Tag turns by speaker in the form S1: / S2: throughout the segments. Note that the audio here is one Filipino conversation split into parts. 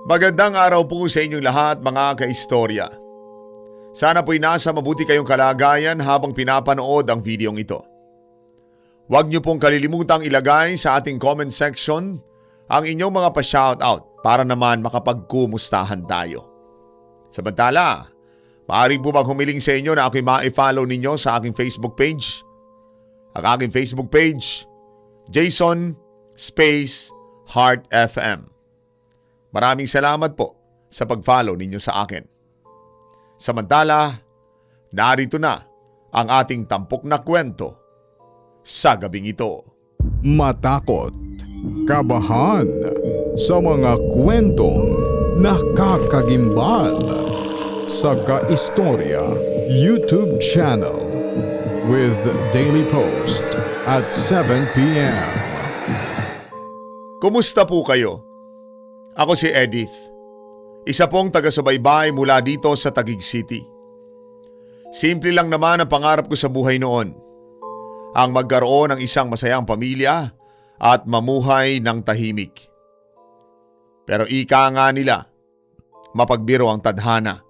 S1: Magandang araw po sa inyong lahat mga kaistorya. Sana po'y nasa mabuti kayong kalagayan habang pinapanood ang videong ito. Huwag niyo pong kalilimutang ilagay sa ating comment section ang inyong mga pa-shoutout para naman makapagkumustahan tayo. Samantala, maaari po bang humiling sa inyo na ako'y ma-follow ninyo sa aking Facebook page? Ang aking Facebook page, Jason Space Heart FM. Maraming salamat po sa pag-follow ninyo sa akin. Samantala, narito na ang ating tampok na kwento sa gabing ito.
S2: Matakot, kabahan, sa mga kwentong nakakagimbal sa Kaistorya YouTube channel with daily post at 7 p.m.
S1: Kumusta po kayo? Ako si Edith, isa pong taga-subaybay mula dito sa Taguig City. Simple lang naman ang pangarap ko sa buhay noon, ang magkaroon ng isang masayang pamilya at mamuhay ng tahimik. Pero ika nga nila, mapagbiro ang tadhana.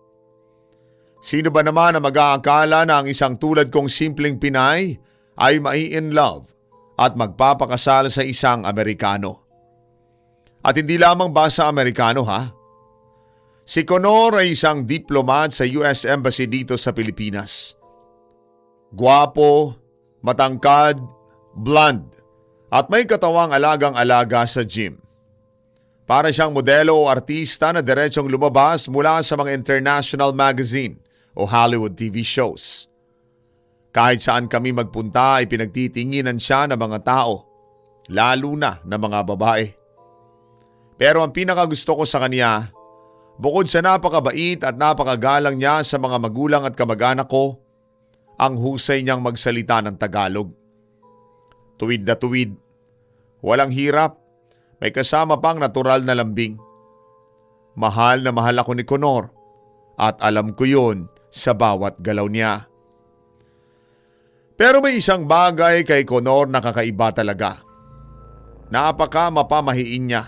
S1: Sino ba naman ang mag-aakala na ang isang tulad kong simpleng Pinay ay mai-in love at magpapakasal sa isang Amerikano? At hindi lamang ba sa Amerikano ha? Si Conor ay isang diplomat sa US Embassy dito sa Pilipinas. Gwapo, matangkad, blonde, at may katawang alagang-alaga sa gym. Para siyang modelo o artista na diretsong lumabas mula sa mga international magazine o Hollywood TV shows. Kahit saan kami magpunta ay pinagtitinginan siya ng mga tao, lalo na ng mga babae. Pero ang pinakagusto ko sa kanya, bukod sa napakabait at napakagalang niya sa mga magulang at kamag-anak ko, ang husay niyang magsalita ng Tagalog. Tuwid na tuwid, walang hirap, may kasama pang natural na lambing. Mahal na mahal ako ni Conor at alam ko yun sa bawat galaw niya. Pero may isang bagay kay Conor na kakaiba talaga. Napaka mapamahiin niya.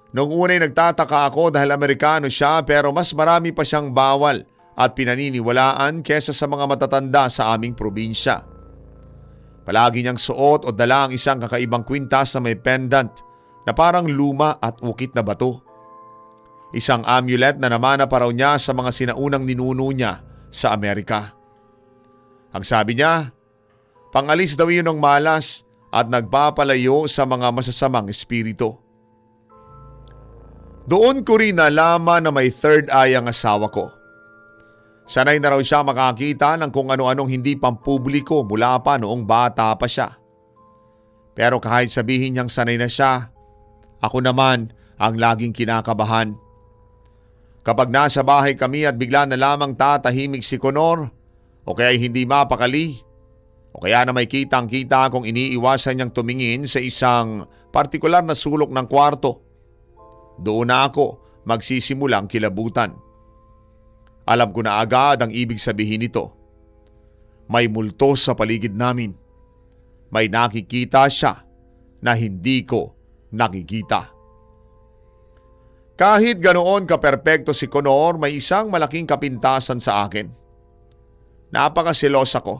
S1: Noong una'y nagtataka ako dahil Amerikano siya pero mas marami pa siyang bawal at pinaniniwalaan kesa sa mga matatanda sa aming probinsya. Palagi niyang suot o dala ang isang kakaibang kwintas na may pendant na parang luma at ukit na bato. Isang amulet na namana pa raw niya sa mga sinaunang ninuno niya sa Amerika. Ang sabi niya, pangalis daw yun ng malas at nagpapalayo sa mga masasamang espiritu. Doon ko rin nalaman na may third eye ang asawa ko. Sanay na raw siya makakita ng kung ano-anong hindi pampubliko mula pa noong bata pa siya. Pero kahit sabihin niyang sanay na siya, ako naman ang laging kinakabahan. Kapag nasa bahay kami at bigla na lamang tatahimik si Conor, o kaya hindi mapakali, o kaya na may kitang-kita kung iniiwasan niyang tumingin sa isang partikular na sulok ng kwarto, doon na ako magsisimulang kilabutan. Alam ko na agad ang ibig sabihin nito. May multo sa paligid namin. May nakikita siya na hindi ko nakikita. Kahit ganoon kaperpekto si Conor, may isang malaking kapintasan sa akin. Napakasilosa ko.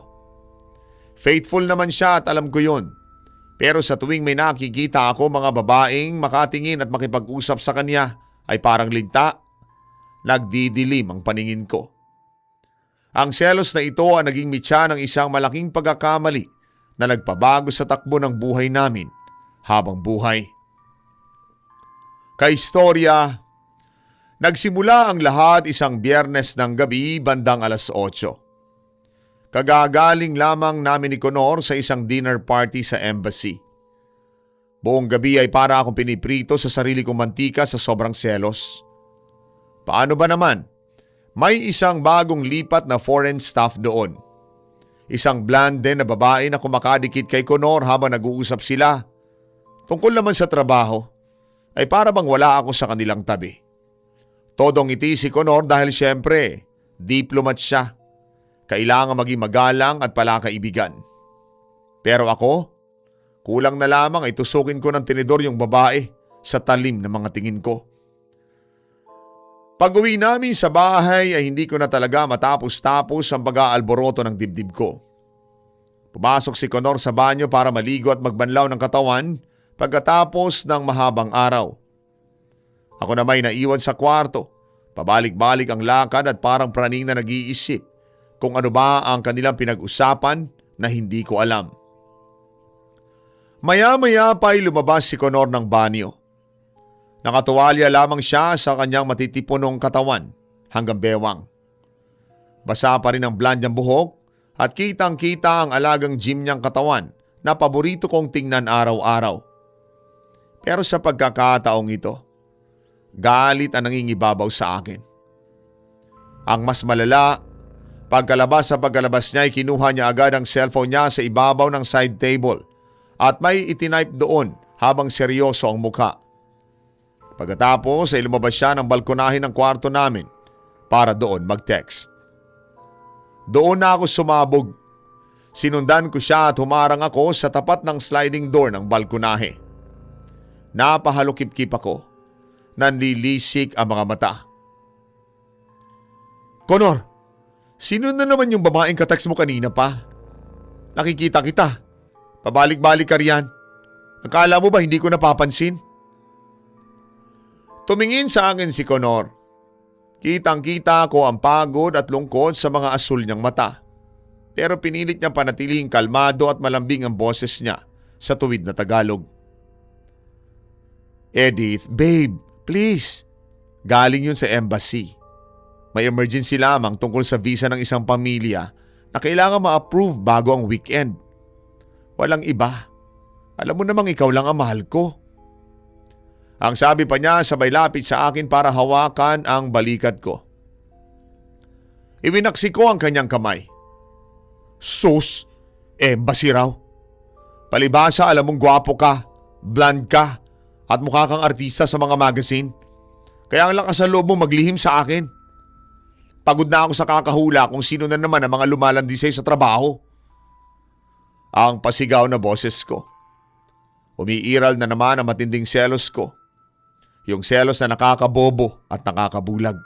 S1: Faithful naman siya at alam ko yun. Pero sa tuwing may nakikita ako mga babaeng makatingin at makipag-usap sa kanya ay parang linta, nagdidilim ang paningin ko. Ang selos na ito ang naging mitya ng isang malaking pagkakamali na nagpabago sa takbo ng buhay namin habang buhay. Kaistorya, nagsimula ang lahat isang Biyernes ng gabi bandang 8:00. Kagagaling lamang namin ni Conor sa isang dinner party sa embassy. Buong gabi ay para akong piniprito sa sarili kong mantika sa sobrang selos. Paano ba naman? May isang bagong lipat na foreign staff doon. Isang blonde na babae na kumakadikit kay Conor habang nag-uusap sila. Tungkol naman sa trabaho, ay para bang wala ako sa kanilang tabi. Todong ngiti si Conor dahil siyempre, diplomat siya. Kailangan maging magalang at palakaibigan. Pero ako, kulang na lamang ay tusukin ko ng tinidor yung babae sa talim ng mga tingin ko. Pag-uwi namin sa bahay ay hindi ko na talaga matapos-tapos ang pag-aalboroto ng dibdib ko. Pumasok si Conor sa banyo para maligo at magbanlaw ng katawan pagkatapos ng mahabang araw. Ako na may naiwan sa kwarto, pabalik-balik ang lakad at parang praning na nag-iisip kung ano ba ang kanilang pinag-usapan na hindi ko alam. Maya-maya pa ay lumabas si Conor ng banyo. Nakatuwalya lamang siya sa kanyang matitipunong katawan hanggang bewang. Basa pa rin ang blonde niyang buhok at kitang-kita ang alagang gym niyang katawan na paborito kong tingnan araw-araw. Pero sa pagkakataong ito, galit ang nangingibabaw sa akin. Ang mas malala, pagkalabas niya ay kinuha niya agad ang cellphone niya sa ibabaw ng side table at may itinipe doon habang seryoso ang mukha. Pagkatapos ay lumabas siya ng balkonahe ng kwarto namin para doon mag-text. Doon na ako sumabog. Sinundan ko siya at humarang ako sa tapat ng sliding door ng balkonahe. Napahalukip-kip ako. Nanlilisik ang mga mata. Conor, sino na naman yung babaeng katext mo kanina pa? Nakikita kita. Pabalik-balik ka riyan. Akala mo ba hindi ko napapansin? Tumingin sa akin si Conor. Kitang-kita ko ang pagod at lungkot sa mga asul niyang mata. Pero pinilit niyang panatilihing kalmado at malambing ang boses niya sa tuwid na Tagalog. Edith, babe, please. Galing yun sa embassy. May emergency lamang tungkol sa visa ng isang pamilya na kailangan ma-approve bago ang weekend. Walang iba. Alam mo namang ikaw lang ang mahal ko. Ang sabi pa niya sabay lapit sa akin para hawakan ang balikat ko. Ibinaksi ko ang kanyang kamay. Sus, embassy raw. Palibasa alam mong gwapo ka, blonde ka, at mukha kang artista sa mga magazine. Kaya ang lakas ng loob mo maglihim sa akin. Pagod na ako sa kakahula kung sino na naman ang mga lumalandi sa'yo sa trabaho. Ang pasigaw na boses ko. Umiiral na naman ang matinding selos ko. Yung selos na nakakabobo at nakakabulag.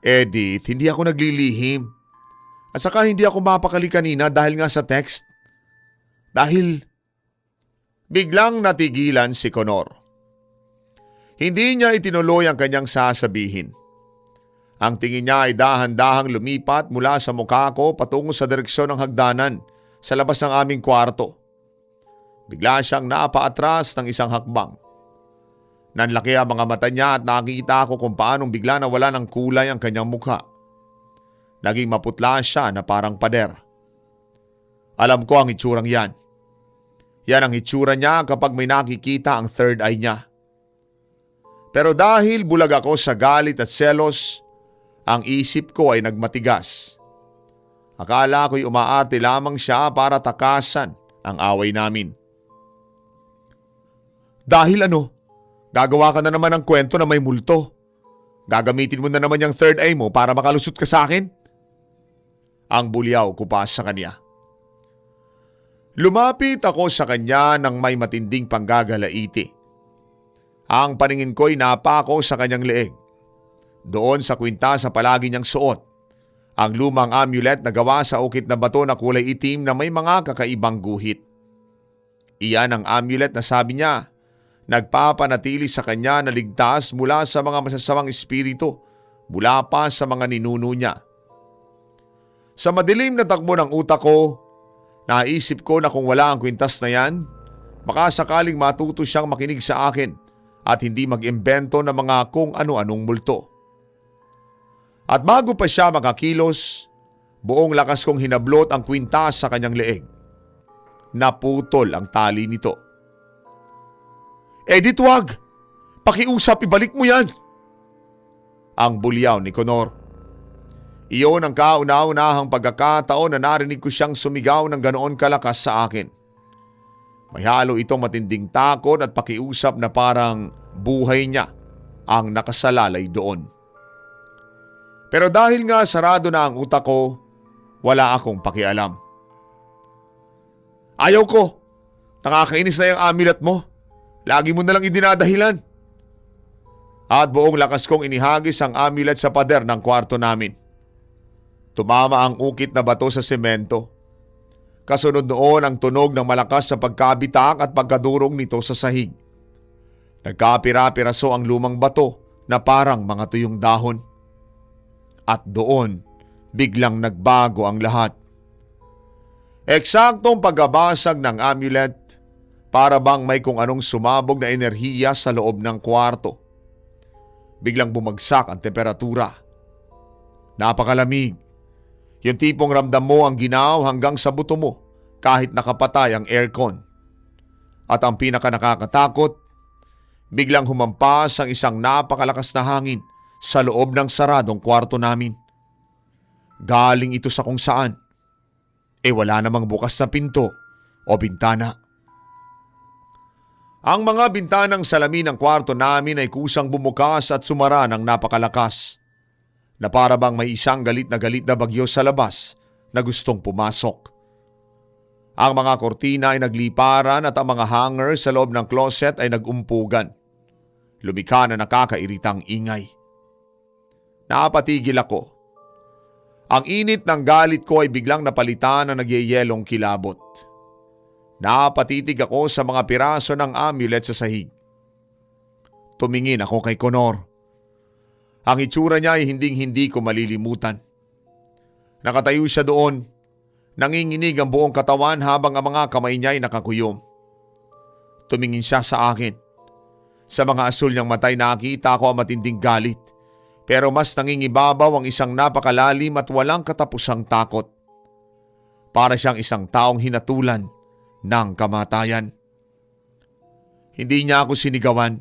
S1: Edith, hindi ako naglilihim. At saka hindi ako mapakali kanina dahil nga sa text. Dahil biglang natigilan si Conor. Hindi niya itinuloy ang kanyang sasabihin. Ang tingin niya ay dahan-dahang lumipat mula sa mukha ko patungo sa direksyon ng hagdanan sa labas ng aming kwarto. Bigla siyang napaatras ng isang hakbang. Nanlaki ang mga mata niya at nakikita ko kung paanong bigla nawala ng kulay ang kanyang mukha. Naging maputla siya na parang pader. Alam ko ang itsurang yan. Yan ang itsura niya kapag may nakikita ang third eye niya. Pero dahil bulag ako sa galit at selos, ang isip ko ay nagmatigas. Akala ko'y umaarte lamang siya para takasan ang away namin. Dahil ano? Gagawa ka na naman ng kwento na may multo. Gagamitin mo na naman yung third eye mo para makalusot ka sa akin? Ang bulyaw ko pa sa kanya. Lumapit ako sa kanya ng may matinding panggagalaiti. Ang paningin ko'y napako sa kanyang leeg. Doon sa kwinta sa palagi niyang suot. Ang lumang amulet na gawa sa ukit na bato na kulay itim na may mga kakaibang guhit. Iyan ang amulet na sabi niya, nagpapanatili sa kanya na ligtas mula sa mga masasamang espiritu, mula pa sa mga ninuno niya. Sa madilim na takbo ng utak ko, naisip ko na kung wala ang kwintas na yan, baka sakaling matuto siyang makinig sa akin at hindi mag-imbento ng mga kung ano-anong multo. At bago pa siya makakilos, buong lakas kong hinablot ang kwintas sa kanyang leeg. Naputol ang tali nito. Edith, wag! Pakiusap, ibalik mo yan! Ang bulyaw ni Conor. Iyon ang kauna-unahang pagkakataon na narinig ko siyang sumigaw ng ganoon kalakas sa akin. May halo itong matinding takot at pakiusap na parang buhay niya ang nakasalalay doon. Pero dahil nga sarado na ang utak ko, wala akong pakialam. Ayaw ko! Nakakainis na yung amulet mo. Lagi mo nalang idinadahilan. at buong lakas kong inihagis ang amulet sa pader ng kwarto namin. Tumama ang ukit na bato sa semento. Kasunod noon ang tunog ng malakas sa pagkabitak at pagkadurog nito sa sahig. Nagkapira-piraso ang lumang bato na parang mga tuyong dahon. At doon, biglang nagbago ang lahat. Eksaktong pagbabasag ng amulet, para bang may kung anong sumabog na enerhiya sa loob ng kwarto. Biglang bumagsak ang temperatura. Napakalamig. Yung tipong ramdam mo ang ginaw hanggang sa buto mo kahit nakapatay ang aircon. At ang pinaka nakakatakot, biglang humampas ang isang napakalakas na hangin sa loob ng saradong kwarto namin. Galing ito sa kung saan. Wala namang bukas na pinto o bintana. Ang mga bintanang salamin ng kwarto namin ay kusang bumukas at sumara ng napakalakas, na para bang may isang galit na bagyo sa labas na gustong pumasok. Ang mga kortina ay nagliparan at ang mga hanger sa loob ng closet ay nagumpugan. Lumikha na nakakairitang ingay. Napatigil ako. Ang init ng galit ko ay biglang napalitan ng nagyeyelong kilabot. Napatitig ako sa mga piraso ng amulet sa sahig. Tumingin ako kay Connor. Ang itsura niya ay hinding-hindi ko malilimutan. Nakatayo siya doon. Nanginginig ang buong katawan habang ang mga kamay niya ay nakakuyom. Tumingin siya sa akin. Sa mga asul niyang matay nakita ko ang matinding galit. Pero mas nangingibabaw ang isang napakalalim at walang katapusang takot. Para siyang isang taong hinatulan ng kamatayan. Hindi niya ako sinigawan.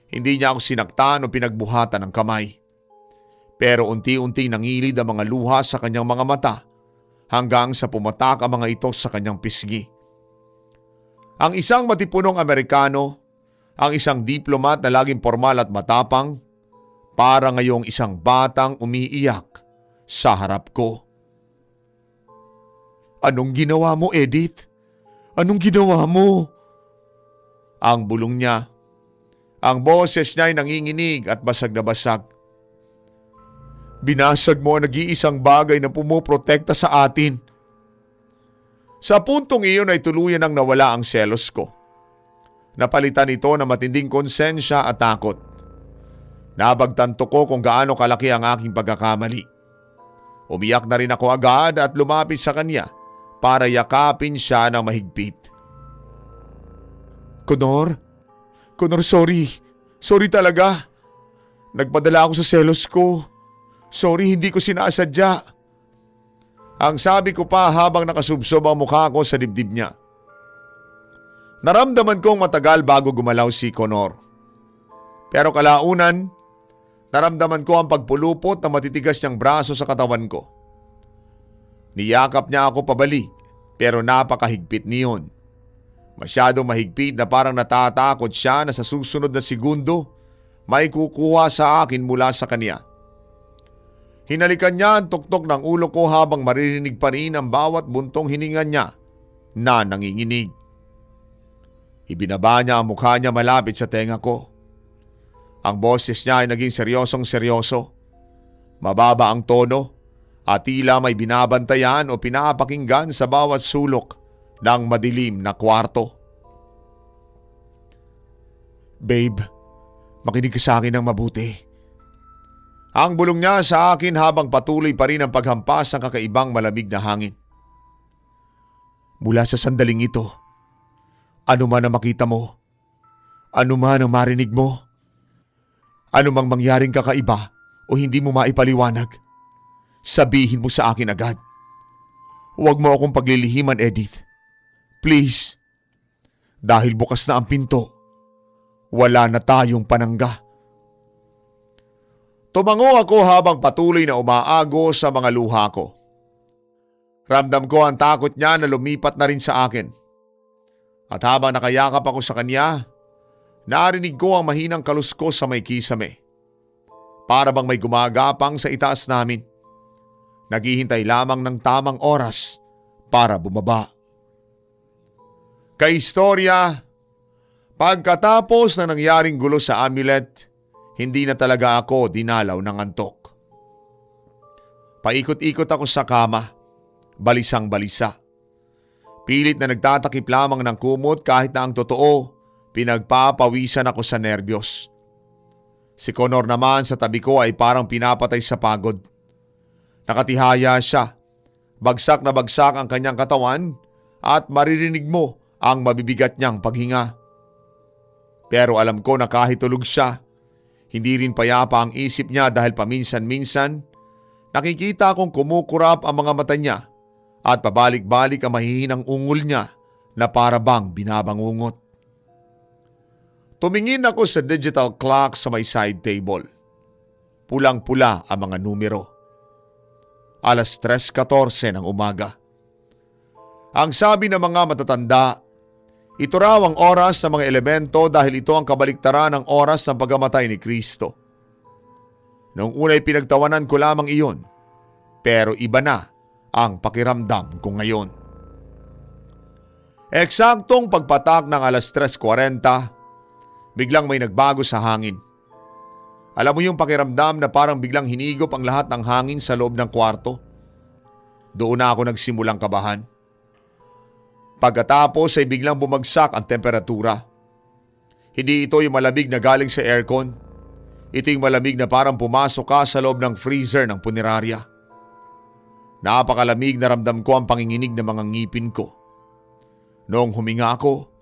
S1: Hindi niya ako sinaktan o pinagbuhatan ng kamay. Pero unti-unti nangilid ang mga luha sa kanyang mga mata hanggang sa pumatak ang mga ito sa kanyang pisngi. Ang isang matipunong Amerikano, ang isang diplomat na laging formal at matapang, para ngayong isang batang umiiyak sa harap ko. Anong ginawa mo, Edith? Anong ginawa mo? Ang bulong niya. Ang boses niya ay nanginginig at basag na basag. Binasag mo ang nag-iisang bagay na pumoprotekta sa atin. Sa puntong iyon ay tuluyan nang nawala ang selos ko. Napalitan ito ng matinding konsensya at takot. Nabagtanto ko kung gaano kalaki ang aking pagkakamali. Umiyak na rin ako agad at lumapit sa kanya para yakapin siya ng mahigpit. Connor, sorry. Sorry talaga. Nagpadala ako sa selos ko. Sorry, hindi ko sinasadya. Ang sabi ko pa habang nakasubsob ang mukha ko sa dibdib niya. Naramdaman kong matagal bago gumalaw si Connor. Pero kalaunan, naramdaman ko ang pagpulupot na matitigas niyang braso sa katawan ko. Niyakap niya ako pabalik pero napakahigpit niyon. Masyadong mahigpit na parang natatakot siya na sa susunod na segundo may kukuha sa akin mula sa kanya. Hinalikan niya ang tuktok ng ulo ko habang maririnig pa rin ang bawat buntong hininga niya na nanginginig. Ibinaba niya ang mukha niya malapit sa tenga ko. Ang boses niya ay naging seryosong-seryoso. Mababa ang tono at tila may binabantayan o pinapakinggan sa bawat sulok ng madilim na kwarto. Babe, makinig ka sa akin ng mabuti. Ang bulong niya sa akin habang patuloy pa rin ang paghampas ng kakaibang malamig na hangin. Mula sa sandaling ito, ano man ang makita mo, ano man ang marinig mo, ano mang mangyaring kakaiba o hindi mo maipaliwanag, sabihin mo sa akin agad. Huwag mo akong paglilihiman, Edith. Please. Dahil bukas na ang pinto, wala na tayong panangga. Tumango ako habang patuloy na umaago sa mga luha ko. Ramdam ko ang takot niya na lumipat na rin sa akin. At habang nakayakap ako sa kanya, narinig ko ang mahinang kaluskos sa may kisame. Para bang may gumagapang sa itaas namin. Naghihintay lamang ng tamang oras para bumaba. Kaistorya, pagkatapos na nangyaring gulo sa amulet, hindi na talaga ako dinalaw ng antok. Paikot-ikot ako sa kama, balisang-balisa. Pilit na nagtatakip lamang ng kumot kahit na ang totoo, pinagpapawisan ako sa nerbiyos. Si Conor naman sa tabi ko ay parang pinapatay sa pagod. Nakatihaya siya, bagsak na bagsak ang kanyang katawan at maririnig mo ang mabibigat niyang paghinga. Pero alam ko na kahit tulog siya, hindi rin payapa ang isip niya dahil paminsan-minsan, nakikita kong kumukurap ang mga mata niya at pabalik-balik ang mahihinang ungol niya na para bang binabangungot. Tumingin ako sa digital clock sa may side table. Pulang-pula ang mga numero. 3:14 ng umaga. Ang sabi ng mga matatanda, ito raw ang oras ng mga elemento dahil ito ang kabaliktaran ng oras ng pagkamatay ni Kristo. Noong una'y pinagtawanan ko lamang iyon, pero iba na ang pakiramdam ko ngayon. Eksaktong pagpatak ng 3:40, biglang may nagbago sa hangin. Alam mo yung pakiramdam na parang biglang hinigop ang lahat ng hangin sa loob ng kwarto? Doon na ako nagsimulang kabahan. Pagkatapos ay biglang bumagsak ang temperatura. Hindi ito yung malamig na galing sa aircon. Ito yung malamig na parang pumasok ka sa loob ng freezer ng punerarya. Napakalamig na ramdam ko ang panginginig ng mga ngipin ko. Noong huminga ako,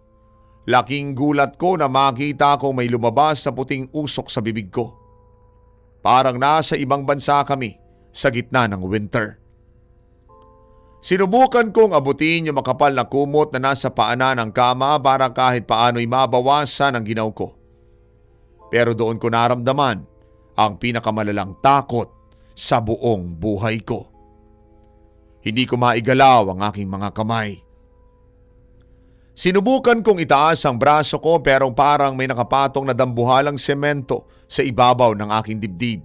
S1: laking gulat ko na makita kong may lumabas na puting usok sa bibig ko. Parang nasa ibang bansa kami sa gitna ng winter. Sinubukan kong abutin yung makapal na kumot na nasa paanan ng kama para kahit paano'y mabawasan ang ginaw ko. Pero doon ko naramdaman ang pinakamalalang takot sa buong buhay ko. Hindi ko maigalaw ang aking mga kamay. Sinubukan kong itaas ang braso ko pero parang may nakapatong na dambuhalang semento sa ibabaw ng aking dibdib.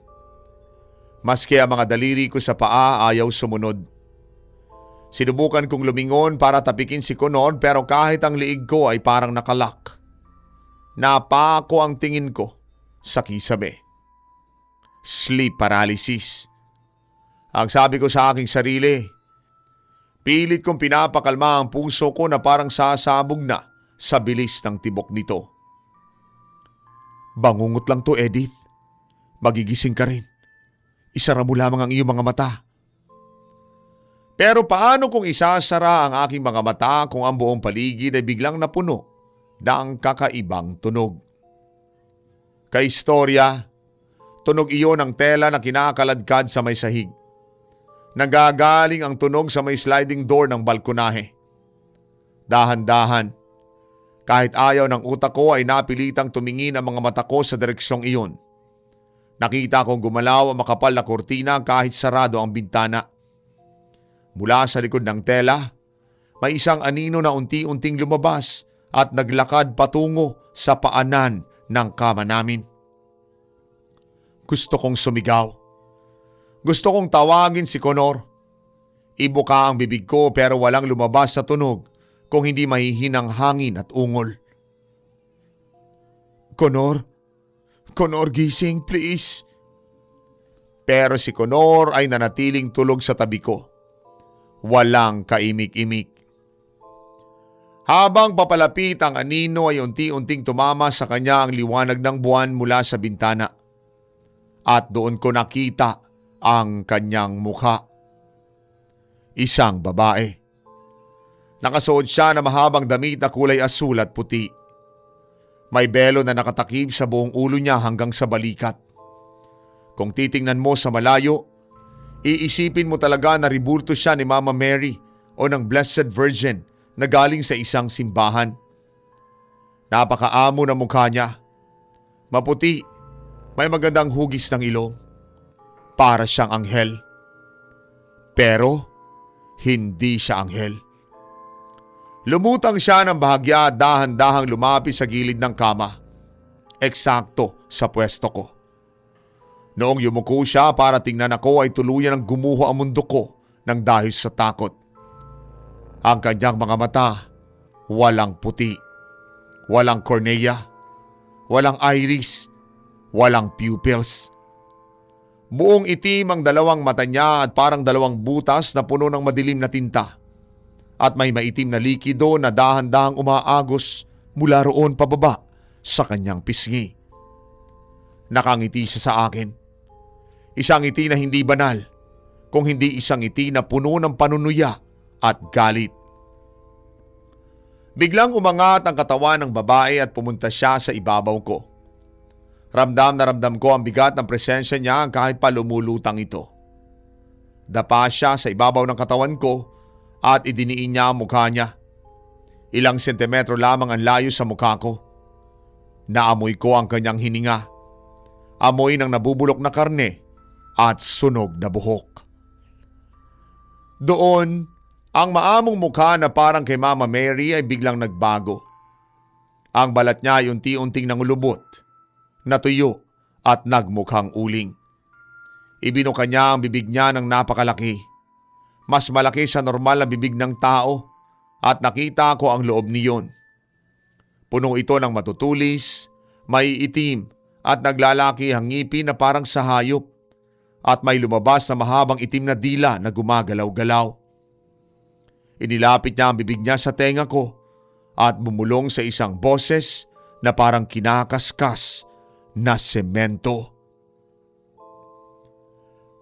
S1: Maski ang mga daliri ko sa paa ayaw sumunod. Sinubukan kong lumingon para tapikin si Conor pero kahit ang liig ko ay parang nakalak. Napako ang tingin ko sa kisame. Sleep paralysis. Ang sabi ko sa aking sarili, pilit kong pinapakalma ang puso ko na parang sasabog na sa bilis ng tibok nito. Bangungot lang to, Edith. Magigising ka rin. Isara mo lamang ang iyong mga mata. Pero paano kung isasara ang aking mga mata kung ang buong paligid ay biglang napuno ng kakaibang tunog? Kaistorya, tunog iyon ng tela na kinakaladkad sa may sahig. Nagagaling ang tunog sa may sliding door ng balkonahe. Dahan-dahan, kahit ayaw ng utak ko ay napilitang tumingin ang mga mata ko sa direksyong iyon. Nakita kong gumalaw ang makapal na kurtina kahit sarado ang bintana. Mula sa likod ng tela, may isang anino na unti-unting lumabas at naglakad patungo sa paanan ng kama namin. Gusto kong sumigaw. Gusto kong tawagin si Conor. Ibuka ang bibig ko pero walang lumabas sa tunog kung hindi mahihinang hangin at ungol. Conor, gising please. Pero si Conor ay nanatiling tulog sa tabi ko. Walang kaimik-imik. Habang papalapit ang anino ay unti-unting tumama sa kanya ang liwanag ng buwan mula sa bintana. At doon ko nakita ang kanyang mukha. Isang babae. Nakasuot siya na mahabang damit na kulay asul at puti. May belo na nakatakip sa buong ulo niya hanggang sa balikat. Kung titingnan mo sa malayo, iisipin mo talaga na ribulto siya ni Mama Mary o ng Blessed Virgin na galing sa isang simbahan. Napakaamo na mukha niya. Maputi, may magandang hugis ng ilong. Para siyang anghel. Pero hindi siya anghel. Lumutang siya ng bahagya at dahan-dahang lumapit sa gilid ng kama. Eksakto sa pwesto ko. Noong yumuko siya para tingnan ako ay tuluyan ng gumuho ang mundo ko ng dahil sa takot. Ang kanyang mga mata, walang puti, walang cornea, walang iris, Walang pupils. Buong itim ang dalawang mata niya at parang dalawang butas na puno ng madilim na tinta. At may maitim na likido na dahan-dahang umaagos mula roon pababa sa kanyang pisngi. Nakangiti siya sa akin. Isang ngiti na hindi banal, kung hindi isang ngiti na puno ng panunuya at galit. Biglang umangat ang katawan ng babae at pumunta siya sa ibabaw ko. Ramdam na ramdam ko ang bigat ng presensya niya kahit pa lumulutang ito. Dapa siya sa ibabaw ng katawan ko at idiniin niya ang mukha niya. Ilang sentimetro lamang ang layo sa mukha ko. Naamoy ko ang kanyang hininga. Amoy ng nabubulok na karne at sunog na buhok. Doon, ang maamong mukha na parang kay Mama Mary ay biglang nagbago. Ang balat niya ay unti-unting nangulubot, natuyo at nagmukhang uling. Ibinuka niya ang bibig niya ng napakalaki. Mas malaki sa normal na bibig ng tao at nakita ko ang loob niyon. Puno ito ng matutulis, may itim at naglalaki ang ngipin na parang sa hayop at may lumabas na mahabang itim na dila na gumagalaw-galaw. Inilapit niya ang bibig niya sa tenga ko at bumulong sa isang boses na parang kinakaskas na semento.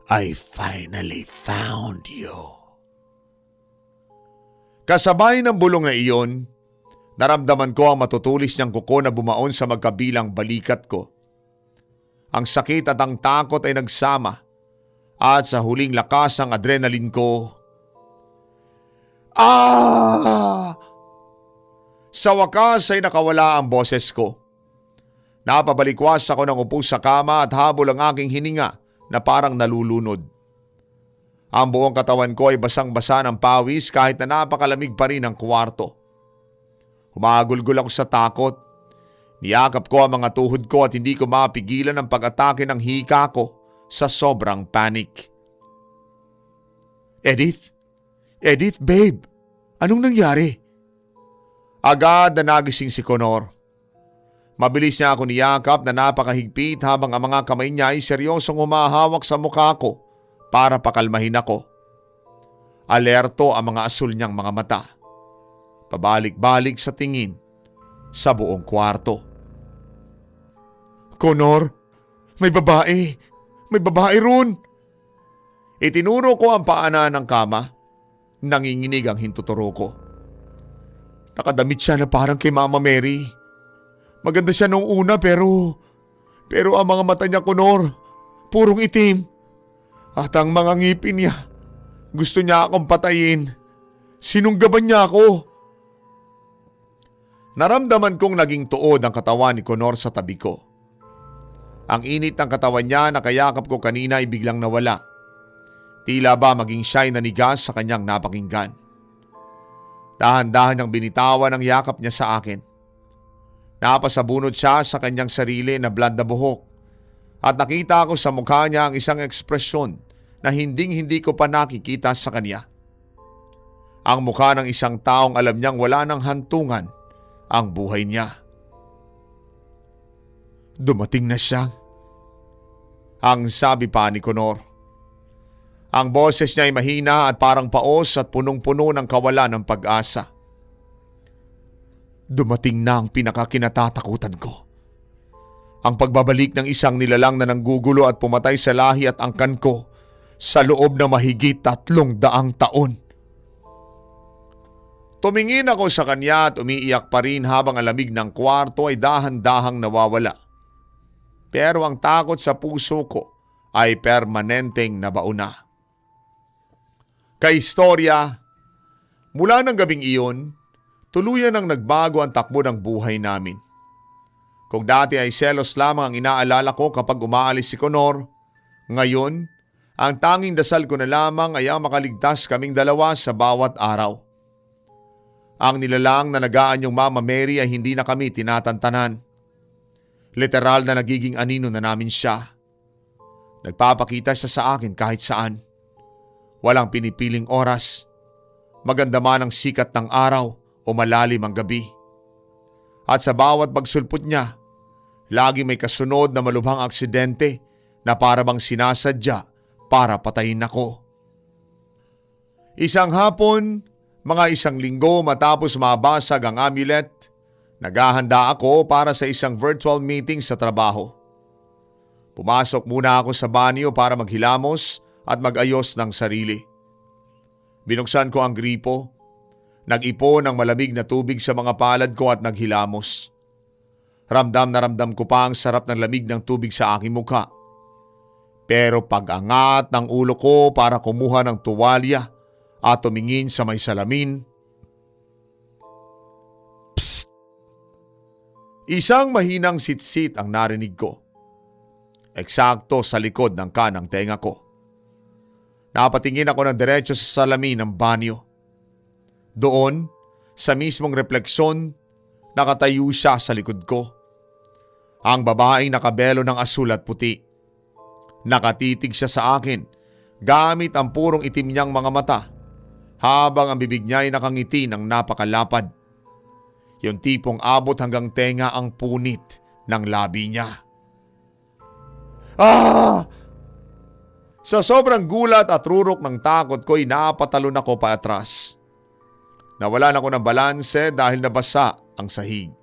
S1: I finally found you. Kasabay ng bulong na iyon, naramdaman ko ang matutulis niyang kuko na bumaon sa magkabilang balikat ko. Ang sakit at ang takot ay nagsama at sa huling lakas ang adrenaline ko. Sa wakas ay nakawala ang boses ko. Napabalikwas ako ng upo sa kama at habol ang aking hininga na parang nalulunod. Ang buong katawan ko ay basang-basa ng pawis kahit na napakalamig pa rin ang kwarto. Humagulgol ako sa takot. Niyakap ko ang mga tuhod ko at hindi ko mapigilan ang pag-atake ng hika ko sa sobrang panic. Edith? Edith, babe, anong nangyari? Agad na nagising si Connor. Mabilis niya ako niyakap na napakahigpit habang ang mga kamay niya ay seryosong humahawak sa mukha ko para pakalmahin ako. Alerto ang mga asul niyang mga mata. Pabalik-balik sa tingin sa buong kwarto. Connor, may babae. May babae ron. Itinuro ko ang paanan ng kama. Nanginginig ang hintuturo ko. Nakadamit siya na parang kay Mama Mary. Maganda siya nung una pero ang mga mata niya, Connor, purong itim. At ang mga ngipin niya, gusto niya akong patayin. Sinunggaban niya ako. Naramdaman kong naging tuod ang katawan ni Connor sa tabi ko. Ang init ng katawan niya na kayakap ko kanina ay biglang nawala. Tila ba maging siya'y nanigas sa kanyang napakinggan. Dahan-dahan niyang binitawan ang yakap niya sa akin. Napasabunod siya sa kanyang sarili na blond na buhok at nakita ko sa mukha niya ang isang ekspresyon na hinding-hindi ko pa nakikita sa kanya. Ang mukha ng isang taong alam niyang wala ng hantungan ang buhay niya. Dumating na siya, ang sabi pa ni Connor. Ang boses niya ay mahina at parang paos at punong-puno ng kawalan ng pag-asa. Dumating na ang pinakakinatatakutan ko. Ang pagbabalik ng isang nilalang na nanggugulo at pumatay sa lahi at angkan ko sa loob na mahigit 300 taon. Tumingin ako sa kanya at umiiyak pa rin habang ang lamig ng kwarto ay dahan-dahang nawawala. Pero ang takot sa puso ko ay permanenteng nabauna. Kaistorya, mula ng gabing iyon, tuluyan ang nagbago ang takbo ng buhay namin. Kung dati ay selos lamang ang inaalala ko kapag umaalis si Connor, ngayon, ang tanging dasal ko na lamang ay ang makaligtas kaming dalawa sa bawat araw. Ang nilalang na nagaan yung Mama Mary ay hindi na kami tinatantanan. Literal na nagiging anino na namin siya. Nagpapakita siya sa akin kahit saan. Walang pinipiling oras. Maganda man ang sikat ng araw o malalim ang gabi. At sa bawat pagsulpot niya, Lagi may kasunod na malubhang aksidente na para bang sinasadya para patayin ako. Isang hapon, mga 1 linggo matapos mabasag ang amulet, naghahanda ako para sa isang virtual meeting sa trabaho. Pumasok muna ako sa banyo para maghilamos at magayos ng sarili. Binuksan ko ang gripo, nag-ipon ng malamig na tubig sa mga palad ko at naghilamos. Ramdam na ramdam ko pa ang sarap ng lamig ng tubig sa aking mukha. Pero pag-angat ng ulo ko para kumuha ng tuwalya at tumingin sa may salamin, psst! Isang mahinang sitsit ang narinig ko. Eksakto sa likod ng kanang tenga ko. Napatingin ako ng diretso sa salamin ng banyo. Doon, sa mismong refleksyon, nakatayo siya sa likod ko. Ang babaeng nakabelo ng asul at puti. Nakatitig siya sa akin gamit ang purong itim niyang mga mata habang ang bibig niya ay nakangiti ng napakalapad. Yung tipong abot hanggang tenga ang punit ng labi niya. Ah! Sa sobrang gulat at rurok ng takot ko'y napatalon ako paatras. Nawalan ako ng balanse dahil nabasa ang sahig.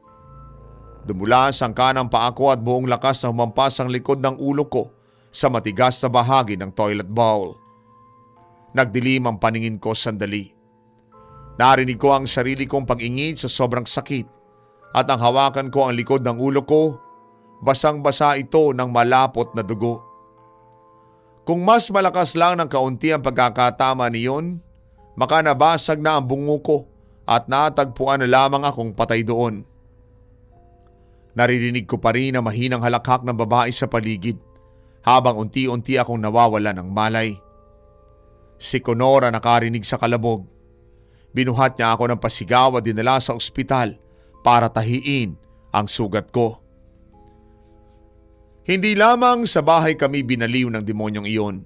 S1: Dumulas ang kanang paa ko at buong lakas na humampas ang likod ng ulo ko sa matigas na bahagi ng toilet bowl. Nagdilim ang paningin ko sandali. Narinig ko ang sarili kong pag-ingit sa sobrang sakit at nang hawakan ko ang likod ng ulo ko, basang-basa ito ng malapot na dugo. Kung mas malakas lang ng kaunti ang pagkakatama niyon, maka nabasag na ang bungo ko at natagpuan na lamang akong patay doon. Naririnig ko pa rin ang mahinang halakhak ng babae sa paligid habang unti-unti akong nawawala ng malay. Si Conora nakarinig sa kalabog. Binuhat niya ako ng pasigaw at dinala sa ospital para tahiin ang sugat ko. Hindi lamang sa bahay kami binaliw ng demonyong iyon.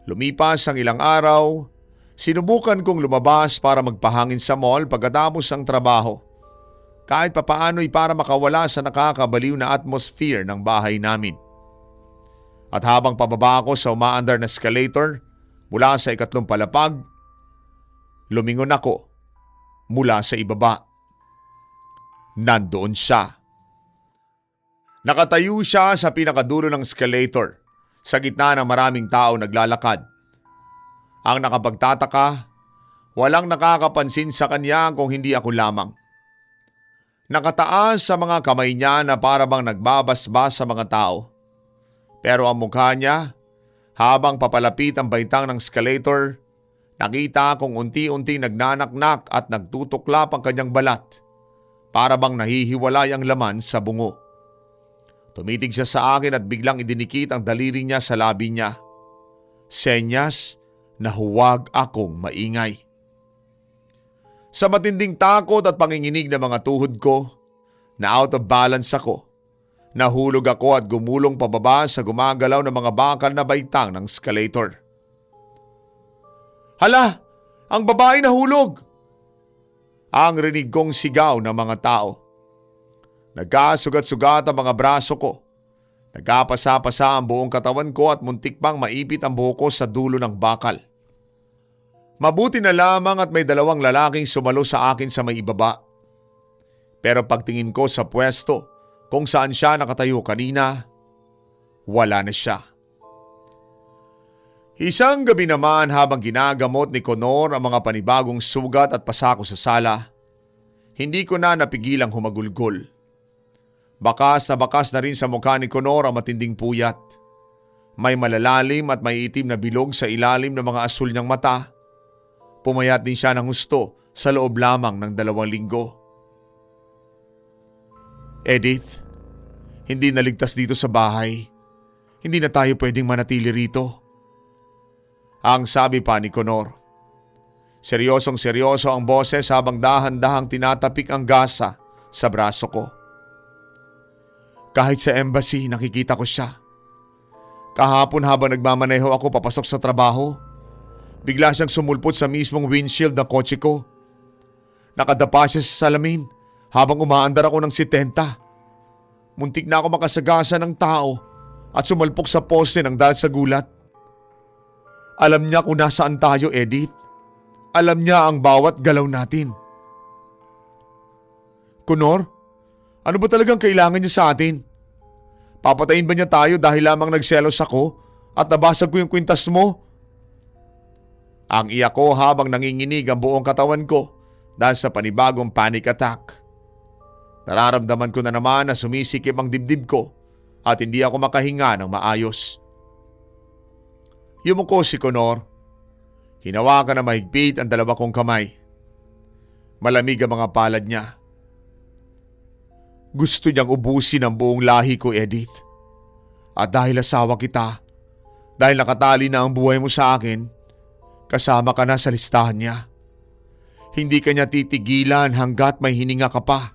S1: Lumipas ang ilang araw, sinubukan kong lumabas para magpahangin sa mall pagkatapos ng trabaho. Kahit papaano'y para makawala sa nakakabaliw na atmosphere ng bahay namin. At habang pababa ako sa umaandar na escalator mula sa 2 palapag, lumingon ako mula sa ibaba. Nandoon siya. Nakatayo siya sa pinakadulo ng escalator sa gitna ng maraming tao naglalakad. Ang nakapagtataka, walang nakakapansin sa kanya kung hindi ako lamang. Nakataas sa mga kamay niya na para bang nagbabasbas sa mga tao. Pero ang mukha niya, habang papalapit ang baitang ng escalator, nakita kong unti-unti nagnanaknak at nagtutuklap ang kanyang balat para bang nahihiwalay ang laman sa bungo. Tumitig siya sa akin at biglang idinikit ang daliri niya sa labi niya. Senyas na huwag akong maingay. Sa matinding takot at panginginig ng mga tuhod ko, na out of balance ako, nahulog ako at gumulong pababa sa gumagalaw ng mga bakal na baitang ng escalator. Hala! Ang babae nahulog! Ang rinig kong sigaw ng mga tao. Nagkasugat-sugat ang mga braso ko. Nagkapasa-pasa ang buong katawan ko at muntik pang maipit ang buhok ko sa dulo ng bakal. Mabuti na lamang at may 2 lalaking sumalo sa akin sa may ibaba. Pero pagtingin ko sa pwesto kung saan siya nakatayo kanina, wala na siya. Isang gabi naman habang ginagamot ni Conor ang mga panibagong sugat at pasako sa sala, hindi ko na napigilang humagulgol. Bakas na rin sa mukha ni Conor ang matinding puyat. May malalalim at may itim na bilog sa ilalim ng mga asul niyang mata. Pumayat din siya ng husto sa loob lamang ng 2 linggo. Edith, hindi naligtas dito sa bahay. Hindi na tayo pwedeng manatili rito. Ang sabi pa ni Conor. Seryosong-seryoso ang boses habang dahan-dahang tinatapik ang gasa sa braso ko. Kahit sa embassy nakikita ko siya. Kahapon habang nagmamaneho ako papasok sa trabaho, bigla siyang sumulpot sa mismong windshield ng kotse ko. Nakadapa siya sa salamin habang umaandar ako ng 70. Muntik na ako makasagasa ng tao at sumalpok sa poste ng dahil sa gulat. Alam niya kung nasaan tayo, Edith. Alam niya ang bawat galaw natin. Connor, ano ba talagang kailangan niya sa atin? Papatayin ba niya tayo dahil lamang nagselos ako at nabasag ko yung kwintas mo? Ang iyak ko habang nanginginig ang buong katawan ko dahil sa panibagong panic attack. Nararamdaman ko na naman na sumisikip ang dibdib ko at hindi ako makahinga ng maayos. Yumuko si Connor. Hinawakan na mahigpit ang dalawa kong kamay. Malamig ang mga palad niya. Gusto niyang ubusin ang buong lahi ko, Edith. At dahil asawa kita, dahil nakatali na ang buhay mo sa akin, kasama ka na sa listahan niya. Hindi ka niya titigilan hanggat may hininga ka pa.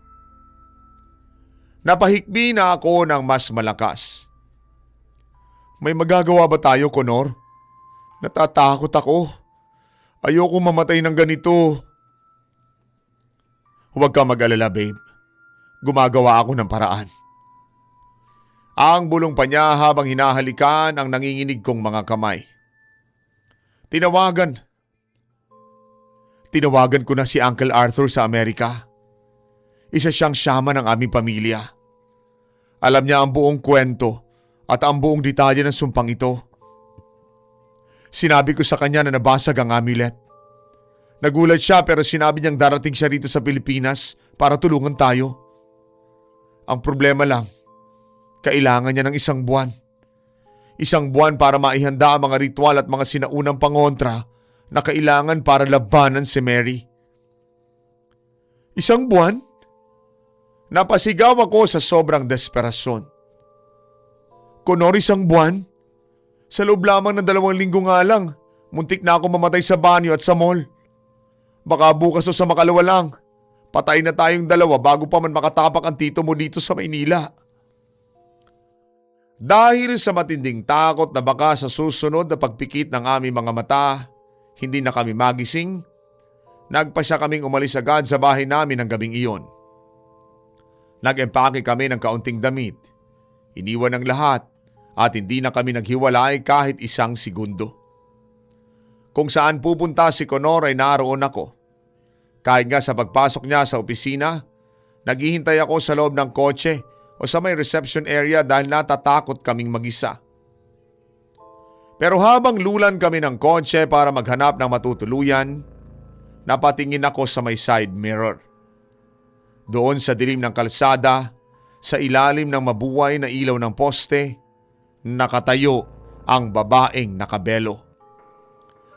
S1: Napahikbi na ako ng mas malakas. May magagawa ba tayo, Connor? Natatakot ako. Ayoko mamatay ng ganito. Huwag ka mag-alala, babe. Gumagawa ako ng paraan. Ang bulong pa niya habang hinahalikan ang nanginginig kong mga kamay. Tinawagan ko na si Uncle Arthur sa Amerika. Isa siyang shaman ng aming pamilya. Alam niya ang buong kwento at ang buong detalye ng sumpang ito. Sinabi ko sa kanya na nabasag ang amulet. Nagulat siya pero sinabi niyang darating siya rito sa Pilipinas para tulungan tayo. Ang problema lang, kailangan niya ng 1 buwan. 1 buwan para maihanda ang mga ritual at mga sinaunang pangontra na kailangan para labanan si Mary. 1 buwan? Napasigaw ako sa sobrang desperasyon. Connor, 1 buwan? Sa loob lamang ng 2 linggo nga lang, muntik na ako mamatay sa banyo at sa mall. Baka bukas o sa makalawa lang, patay na tayong 2 bago pa man makatapak ang tito mo dito sa Maynila. Dahil sa matinding takot na baka sa susunod na pagpikit ng aming mga mata, hindi na kami magising, nagpasya kaming umalis agad sa bahay namin ng gabing iyon. Nag-empake kami ng kaunting damit, iniwan ang lahat at hindi na kami naghiwalay kahit 1 segundo. Kung saan pupunta si Connor ay naroon ako. Kahit nga sa pagpasok niya sa opisina, naghihintay ako sa loob ng kotse o sa may reception area dahil natatakot kaming mag-isa. Pero habang lulan kami ng kotse para maghanap ng matutuluyan, napatingin ako sa may side mirror. Doon sa dilim ng kalsada, sa ilalim ng mabuhay na ilaw ng poste, nakatayo ang babaeng nakabelo.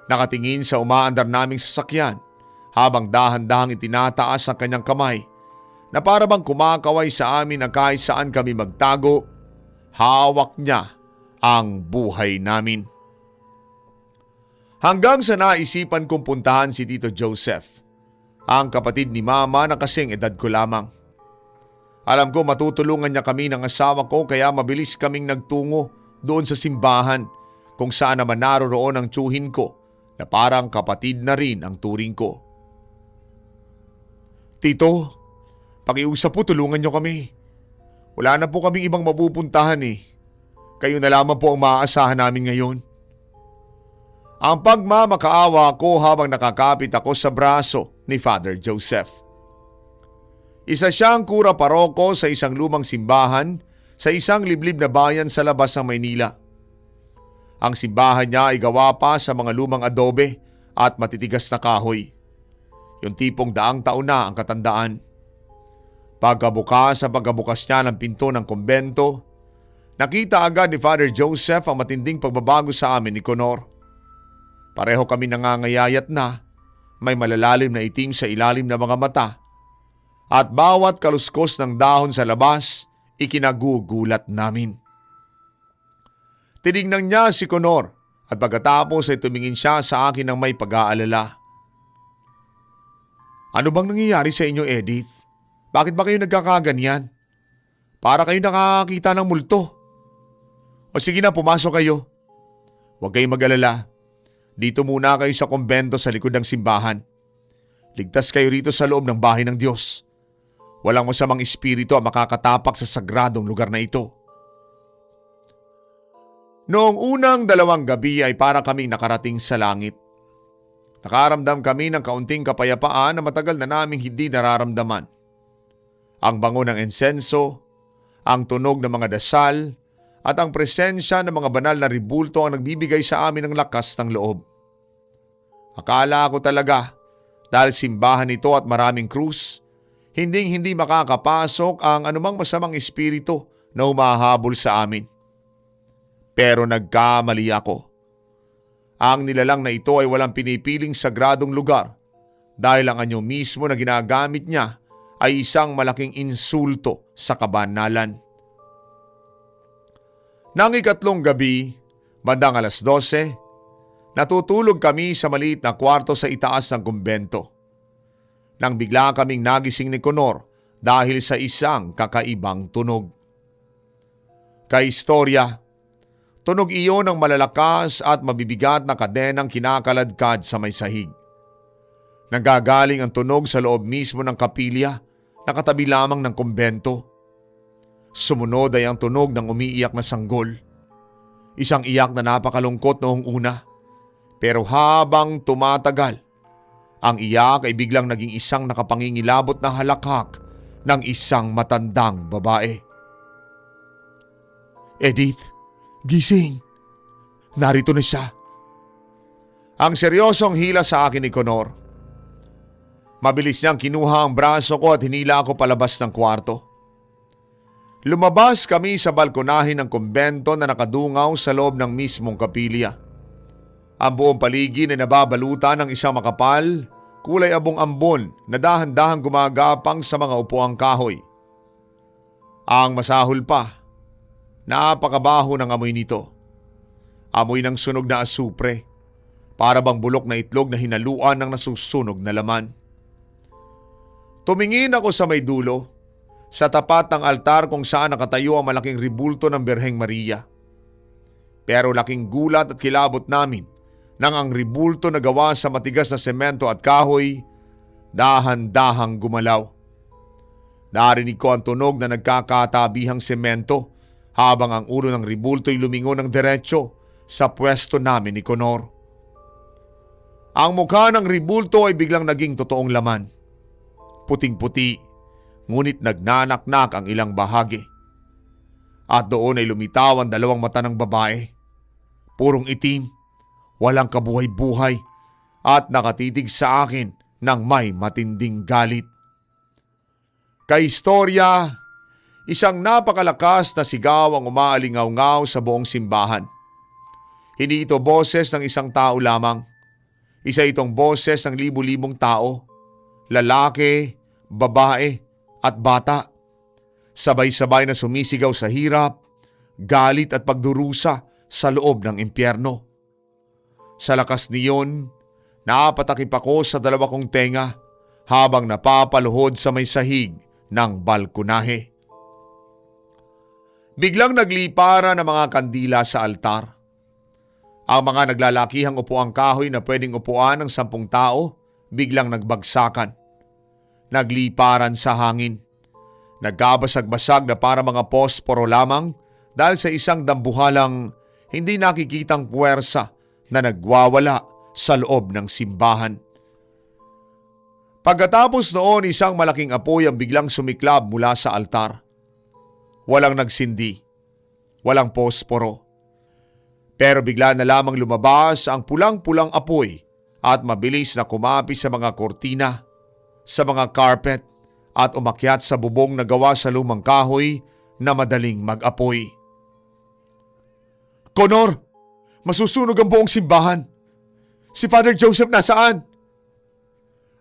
S1: Nakatingin sa umaandar naming sasakyan habang dahan-dahang itinataas ang kanyang kamay na para bang kumakaway sa amin na kahit saan kami magtago, hawak niya ang buhay namin. Hanggang sa naisipan kong puntahan si Tito Joseph, ang kapatid ni Mama na kasing edad ko lamang. Alam ko matutulungan niya kami ng asawa ko kaya mabilis kaming nagtungo doon sa simbahan kung saan naman naroon ang tiyuhin ko na parang kapatid na rin ang turing ko. Tito, pakiusap po tulungan niyo kami. Wala na po kaming ibang mapupuntahan eh. Kayo na lamang po ang maaasahan namin ngayon. Ang pagmamakaawa ko habang nakakapit ako sa braso ni Father Joseph. Isa siyang kura paroko sa isang lumang simbahan sa isang liblib na bayan sa labas ng Maynila. Ang simbahan niya ay gawa pa sa mga lumang adobe at matitigas na kahoy. Yung tipong 100 taon na ang katandaan. Pagkabukas niya ng pinto ng kumbento, nakita agad ni Father Joseph ang matinding pagbabago sa amin ni Connor. Pareho kami nangangayayat na, may malalalim na itim sa ilalim ng mga mata at bawat kaluskos ng dahon sa labas ikinagugulat namin. Tinignan niya si Connor at pagkatapos ay tumingin siya sa akin ng may pag-aalala. Ano bang nangyayari sa inyo, Edith? Bakit ba kayo nagkakaganyan? Para kayo nakakakita ng multo. O sige na, pumasok kayo. Huwag kayong mag-alala. Dito muna kayo sa kumbento sa likod ng simbahan. Ligtas kayo rito sa loob ng bahay ng Diyos. Walang masamang espiritu ang makakatapak sa sagradong lugar na ito. Noong unang 2 gabi ay para kaming nakarating sa langit. Nakaramdam kami ng kaunting kapayapaan na matagal na naming hindi nararamdaman. Ang bango ng insenso, ang tunog ng mga dasal, at ang presensya ng mga banal na ribulto ang nagbibigay sa amin ng lakas ng loob. Akala ko talaga, dahil simbahan ito at maraming krus, hindi makakapasok ang anumang masamang espiritu na humahabol sa amin. Pero nagkamali ako. Ang nilalang na ito ay walang pinipiling sagradong lugar dahil ang anyo mismo na ginagamit niya ay isang malaking insulto sa kabanalan. Nang ikatlong gabi, bandang 12:00, natutulog kami sa maliit na kwarto sa itaas ng kumbento. Nang bigla kaming nagising ni Conor dahil sa isang kakaibang tunog. Kaistorya, tunog iyon ng malalakas at mabibigat na kadenang kinakaladkad sa may sahig. Nanggagaling ang tunog sa loob mismo ng kapilya na katabi lamang ng kumbento. Sumunod ay ang tunog ng umiiyak na sanggol. Isang iyak na napakalungkot noong una. Pero habang tumatagal, ang iyak ay biglang naging isang nakapangingilabot na halakhak ng isang matandang babae. "Edith, gising! Narito na siya." Ang seryosong hila sa akin ni Conor. Mabilis niyang kinuha ang braso ko at hinila ako palabas ng kwarto. Lumabas kami sa balkonahin ng kumbento na nakadungaw sa loob ng mismong kapilya. Ang buong paligid ay nababalutan ng isang makapal, kulay abong-ambon na dahan-dahang gumagapang sa mga upuang kahoy. Ang masahol pa, napakabaho ng amoy nito. Amoy ng sunog na asupre, para bang bulok na itlog na hinaluan ng nasusunog na laman. Tumingin ako sa may dulo, sa tapat ng altar kung saan nakatayo ang malaking ribulto ng Birheng Maria. Pero laking gulat at kilabot namin nang ang ribulto na gawa sa matigas na semento at kahoy, dahan-dahang gumalaw. Narinig ko ang tunog na nagkakatabihang semento habang ang ulo ng ribulto'y lumingon ng diretsyo sa pwesto namin ni Conor. Ang mukha ng ribulto ay biglang naging totoong laman. Puting-puti, ngunit nagnanaknak ang ilang bahagi. At doon ay lumitaw ang 2 mata ng babae. Purong itim, walang kabuhay-buhay, at nakatitig sa akin ng may matinding galit. Kaistorya, isang napakalakas na sigaw ang umaalingaw-ngaw sa buong simbahan. Hindi ito boses ng isang tao lamang. Isa itong boses ng libu-libong tao, lalaki, babae at bata. Sabay-sabay na sumisigaw sa hirap, galit at pagdurusa sa loob ng impyerno. Sa lakas niyon, napatakip ako sa 2 kong tenga habang napapaluhod sa may sahig ng balkonahe. Biglang nagliparan ang mga kandila sa altar. Ang mga naglalakihang upuang kahoy na pwedeng upuan ng 10 tao, biglang nagbagsakan. Nagliparan sa hangin. Nagkabasag-basag na para mga posporo lamang dahil sa isang dambuhalang hindi nakikitang puwersa na nagwawala sa loob ng simbahan. Pagkatapos noon, isang malaking apoy ang biglang sumiklab mula sa altar. Walang nagsindi, walang posporo. Pero bigla na lamang lumabas ang pulang-pulang apoy at mabilis na kumapi sa mga kortina, sa mga carpet at umakyat sa bubong na gawa sa lumang kahoy na madaling mag-apoy. "Conor, masusunog ang buong simbahan! Si Father Joseph nasaan?"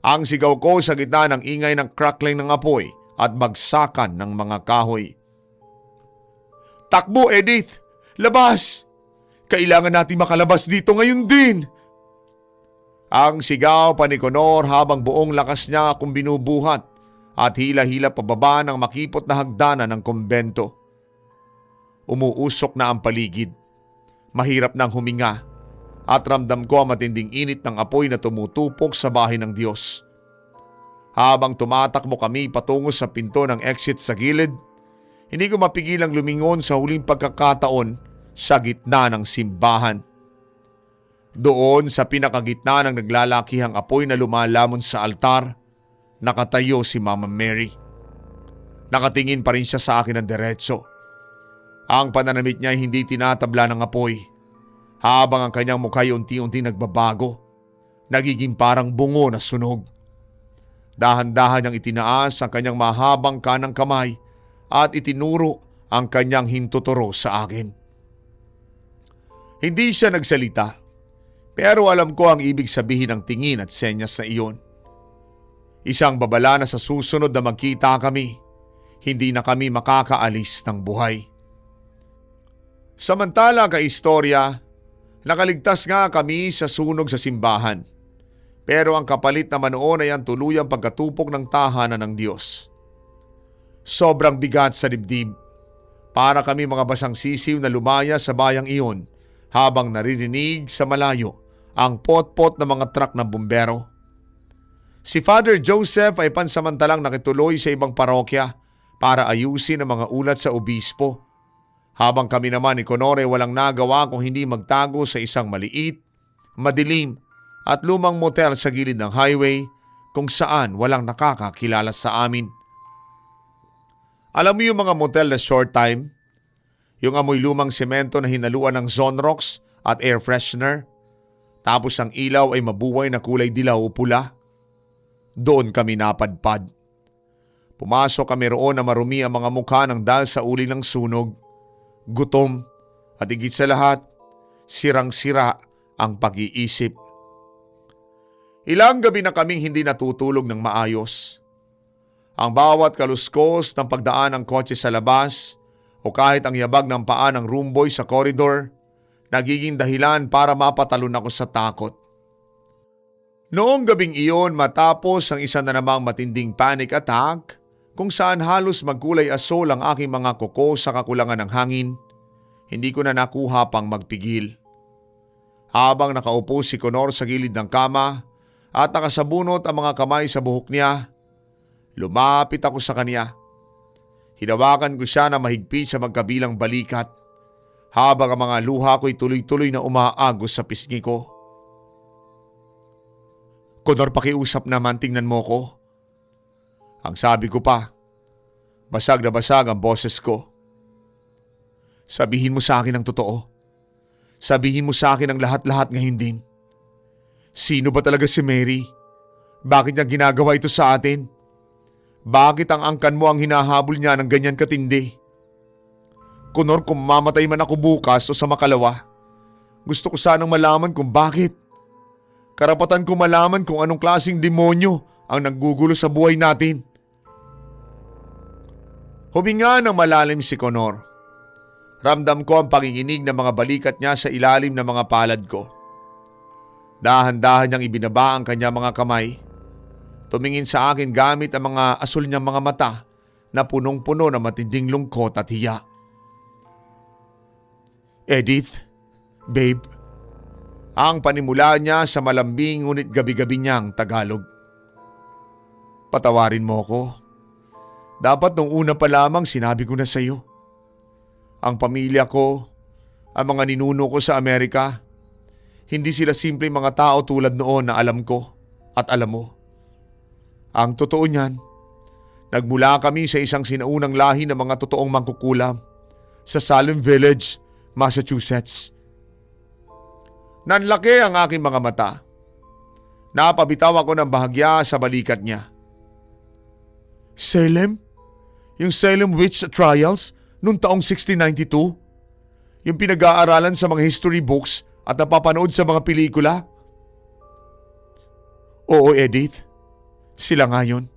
S1: Ang sigaw ko sa gitna ng ingay ng crackling ng apoy at bagsakan ng mga kahoy. "Takbo, Edith! Labas! Kailangan natin makalabas dito ngayon din!" Ang sigaw pa ni Conor habang buong lakas niya akong binubuhat at hila-hila pababa ng makipot na hagdanan ng kumbento. Umuusok na ang paligid. Mahirap nang huminga at ramdam ko ang matinding init ng apoy na tumutupok sa bahay ng Diyos. Habang tumatakbo kami patungo sa pinto ng exit sa gilid, hindi ko mapigilang lumingon sa huling pagkakataon sa gitna ng simbahan. Doon sa pinakagitna ng naglalakihang apoy na lumalamon sa altar, nakatayo si Mama Mary. Nakatingin pa rin siya sa akin ng diretso. Ang pananamit niya ay hindi tinatabla ng apoy, habang ang kanyang mukha ay unti-unti nagbabago, nagiging parang bungo na sunog. Dahan-dahan niyang itinaas ang kanyang mahabang kanang kamay at itinuro ang kanyang hintuturo sa akin. Hindi siya nagsalita, pero alam ko ang ibig sabihin ng tingin at senyas na iyon. Isang babala na sa susunod na magkita kami, hindi na kami makakaalis ng buhay. Samantala kay istorya, nakaligtas nga kami sa sunog sa simbahan. Pero ang kapalit naman noon ay ang tuluyang pagkatupok ng tahanan ng Diyos. Sobrang bigat sa dibdib. Para kami mga basang sisiw na lumaya sa bayang iyon habang naririnig sa malayo ang pot-pot ng mga truck ng bumbero. Si Father Joseph ay pansamantalang nakituloy sa ibang parokya para ayusin ang mga ulat sa obispo. Habang kami naman ni Conor ay walang nagawa kung hindi magtago sa isang maliit, madilim at lumang motel sa gilid ng highway kung saan walang nakakakilala sa amin. Alam mo yung mga motel na short time? Yung amoy lumang semento na hinaluan ng Zonrox at air freshener? Tapos ang ilaw ay mabuhay na kulay dilaw o pula? Doon kami napadpad. Pumasok kami roon na marumi ang mga mukha ng dahil sa uli ng sunog, gutom at higit sa lahat, sirang-sira ang pag-iisip. Ilang gabi na kaming hindi natutulog ng maayos. Ang bawat kaluskos ng pagdaan ng kotse sa labas o kahit ang yabag ng paa ng roomboy sa koridor, nagiging dahilan para mapatalon ako sa takot. Noong gabing iyon matapos ang isa na namang matinding panic attack kung saan halos magkulay asol ang aking mga kuko sa kakulangan ng hangin, hindi ko na nakuha pang magpigil. Habang nakaupo si Conor sa gilid ng kama, at nakasabunot ang mga kamay sa buhok niya, lumapit ako sa kanya. Hinawakan ko siya na mahigpit sa magkabilang balikat, habang ang mga luha ko'y tuloy-tuloy na umaagos sa pisngi ko. Conor, pakiusap naman, tingnan mo ko. Ang sabi ko pa, basag na basag ang boses ko. Sabihin mo sa akin ang totoo. Sabihin mo sa akin ang lahat-lahat ngayon din. Sino ba talaga si Mary? Bakit niya ginagawa ito sa atin? Bakit ang angkan mo ang hinahabol niya ng ganyan katindi? Conor, kung mamatay man ako bukas o sa makalawa, gusto ko sanang malaman kung bakit. Karapatan ko malaman kung anong klaseng demonyo ang naggugulo sa buhay natin. Huminga ng malalim si Conor. Ramdam ko ang panginginig ng mga balikat niya sa ilalim ng mga palad ko. Dahan-dahan niyang ibinaba ang kanyang mga kamay. Tumingin sa akin gamit ang mga asul niyang mga mata na punong-puno ng matinding lungkot at hiya. Edith, babe. Ang panimula niya sa malambing ngunit gabi-gabi niyang Tagalog. Patawarin mo ko. Dapat nung una pa lamang sinabi ko na sa iyo. Ang pamilya ko, ang mga ninuno ko sa Amerika, hindi sila simpleng mga tao tulad noon na alam ko at alam mo. Ang totoo niyan, nagmula kami sa isang sinaunang lahi ng mga totoong mangkukulam sa Salem Village, Massachusetts. Nanlaki ang aking mga mata. Napabitaw ako ng bahagya sa balikat niya. Salem? Yung Salem Witch Trials noong taong 1692? Yung pinag-aaralan sa mga history books at napapanood sa mga pelikula? Oo, Edith. Sila nga yun.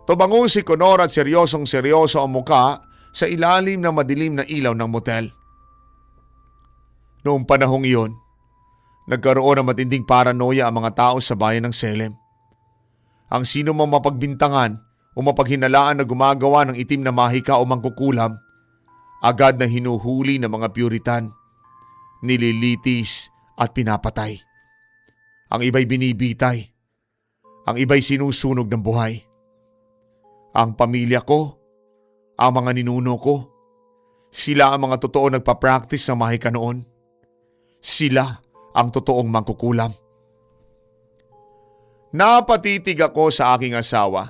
S1: Tumango si Conor at seryosong-seryoso ang muka sa ilalim ng madilim na ilaw ng motel. Noong panahong iyon, nagkaroon ng matinding paranoia ang mga tao sa bayan ng Salem. Ang sino mang mapagbintangan o mapaghinalaan na gumagawa ng itim na mahika o mangkukulam, agad na hinuhuli ng mga Puritan, nililitis at pinapatay. Ang iba'y binibitay. Ang iba'y sinusunog ng buhay. Ang pamilya ko, ang mga ninuno ko, sila ang mga totoo nagpa-practice ng mahika noon. Sila ang totoong mangkukulam. Napatitig ako sa aking asawa.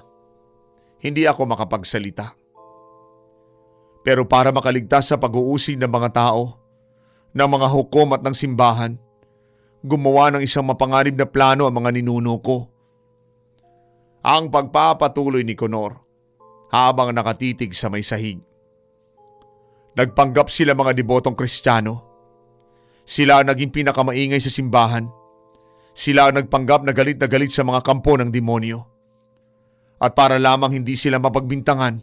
S1: Hindi ako makapagsalita. Pero para makaligtas sa pag-uusig ng mga tao, ng mga hukom at ng simbahan, gumawa ng isang mapanganib na plano ang mga ninuno ko. Ang pagpapatuloy ni Conor habang nakatitig sa may sahig. Nagpanggap sila mga debotong Kristiyano. Sila ang naging pinakamaingay sa simbahan. Sila ang nagpanggap na galit sa mga kampo ng demonyo. At para lamang hindi sila mapagbintangan,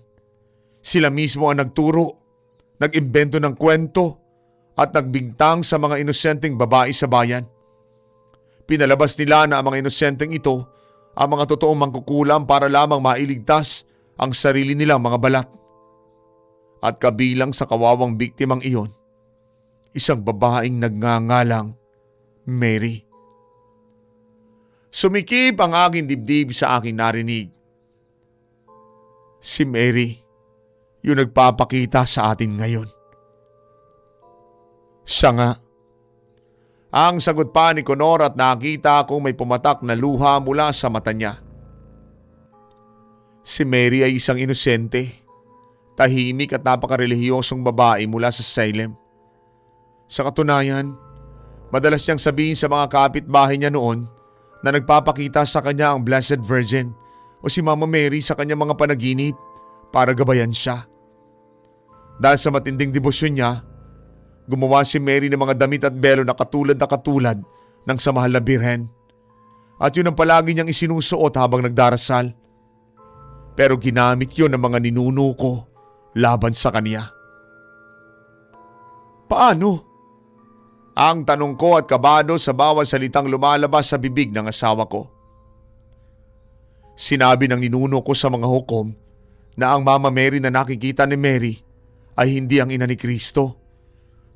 S1: sila mismo ang nagturo, nag-imbento ng kwento at nagbintang sa mga inosenteng babae sa bayan. Pinalabas nila na ang mga inosenteng ito ang mga totoong mangkukulam para lamang mailigtas ang sarili nilang mga balat. At kabilang sa kawawang biktimang iyon, isang babaeng nagngangalang Mary. Sumikip ang aking dibdib sa aking narinig. Si Mary, yung nagpapakita sa atin ngayon. Siya nga. Ang sagot pa ni Conor at nakita kong may pumatak na luha mula sa mata niya. Si Mary ay isang inosente, tahimik at napakarelihiyosong babae mula sa Salem. Sa katunayan, madalas niyang sabihin sa mga kapitbahay niya noon na nagpapakita sa kanya ang Blessed Virgin o si Mama Mary sa kanyang mga panaginip para gabayan siya. Dahil sa matinding debosyon niya, gumawa si Mary ng mga damit at belo na katulad ng sa mahal na birhen. At yun ang palagi niyang isinusuot habang nagdarasal. Pero ginamit yun ng mga ninuno ko laban sa kanya. Paano? Ang tanong ko at kabado sa bawat salitang lumalabas sa bibig ng asawa ko. Sinabi ng ninuno ko sa mga hukom na ang Mama Mary na nakikita ni Mary ay hindi ang ina ni Kristo,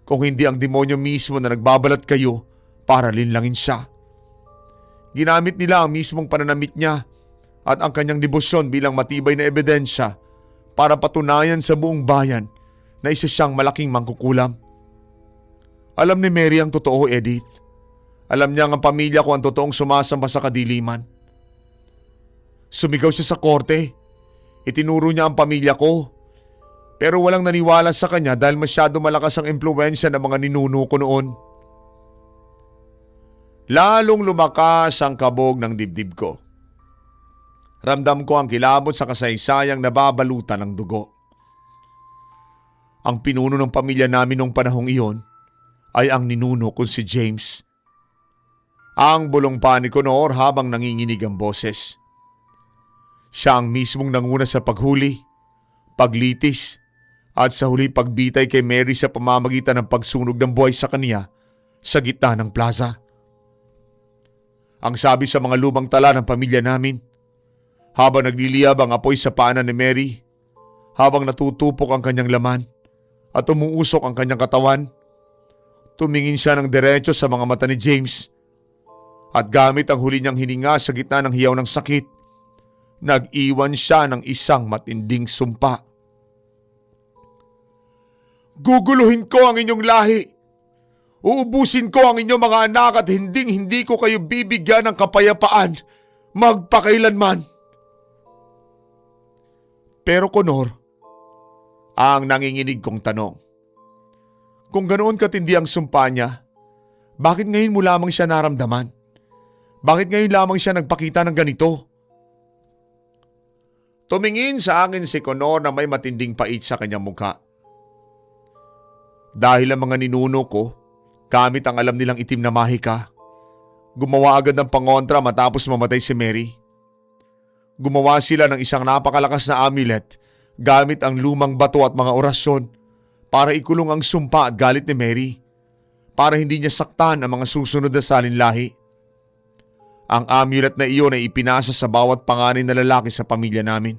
S1: kung hindi ang demonyo mismo na nagbabalat kayo para linlangin siya. Ginamit nila ang mismong pananamit niya at ang kanyang debosyon bilang matibay na ebidensya para patunayan sa buong bayan na isa siyang malaking mangkukulam. Alam ni Mary ang totoo, Edith. Alam niya ang pamilya ko ang totoong sumasamba sa kadiliman. Sumigaw siya sa korte. Itinuro niya ang pamilya ko. Pero walang naniwala sa kanya dahil masyado malakas ang impluwensya ng mga ninuno ko noon. Lalong lumakas ang kabog ng dibdib ko. Ramdam ko ang kilabot sa kasaysayang nababalutan ng dugo. Ang pinuno ng pamilya namin noong panahong iyon ay ang ninuno ko si James. Ang bulong pa ni Conor habang nanginginig ang boses. Siya ang mismong nanguna sa paghuli, paglitis, at sa huli pagbitay kay Mary sa pamamagitan ng pagsunog ng buhay sa kanya sa gitna ng plaza. Ang sabi sa mga lumang tala ng pamilya namin, habang nagliliyab ang apoy sa paanan ni Mary, habang natutupok ang kanyang laman at umuusok ang kanyang katawan, tumingin siya ng diretso sa mga mata ni James at gamit ang huli niyang hininga sa gitna ng hiyaw ng sakit, nag-iwan siya ng isang matinding sumpa. Guguluhin ko ang inyong lahi. Uubusin ko ang inyong mga anak at hindi ko kayo bibigyan ng kapayapaan magpakailanman. Pero Conor, ang nanginginig kong tanong, kung ganoon katindi ang sumpa niya, bakit ngayon mo lamang siya naramdaman? Bakit ngayon lamang siya nagpakita ng ganito? Tumingin sa akin si Conor na may matinding pait sa kanyang mukha. Dahil ang mga ninuno ko, gamit ang alam nilang itim na mahika, gumawa agad ng pangontra matapos mamatay si Mary. Gumawa sila ng isang napakalakas na amulet gamit ang lumang bato at mga orasyon para ikulong ang sumpa at galit ni Mary, para hindi niya saktan ang mga susunod na salinlahi. Ang amulet na iyon ay ipinasa sa bawat panganay na lalaki sa pamilya namin,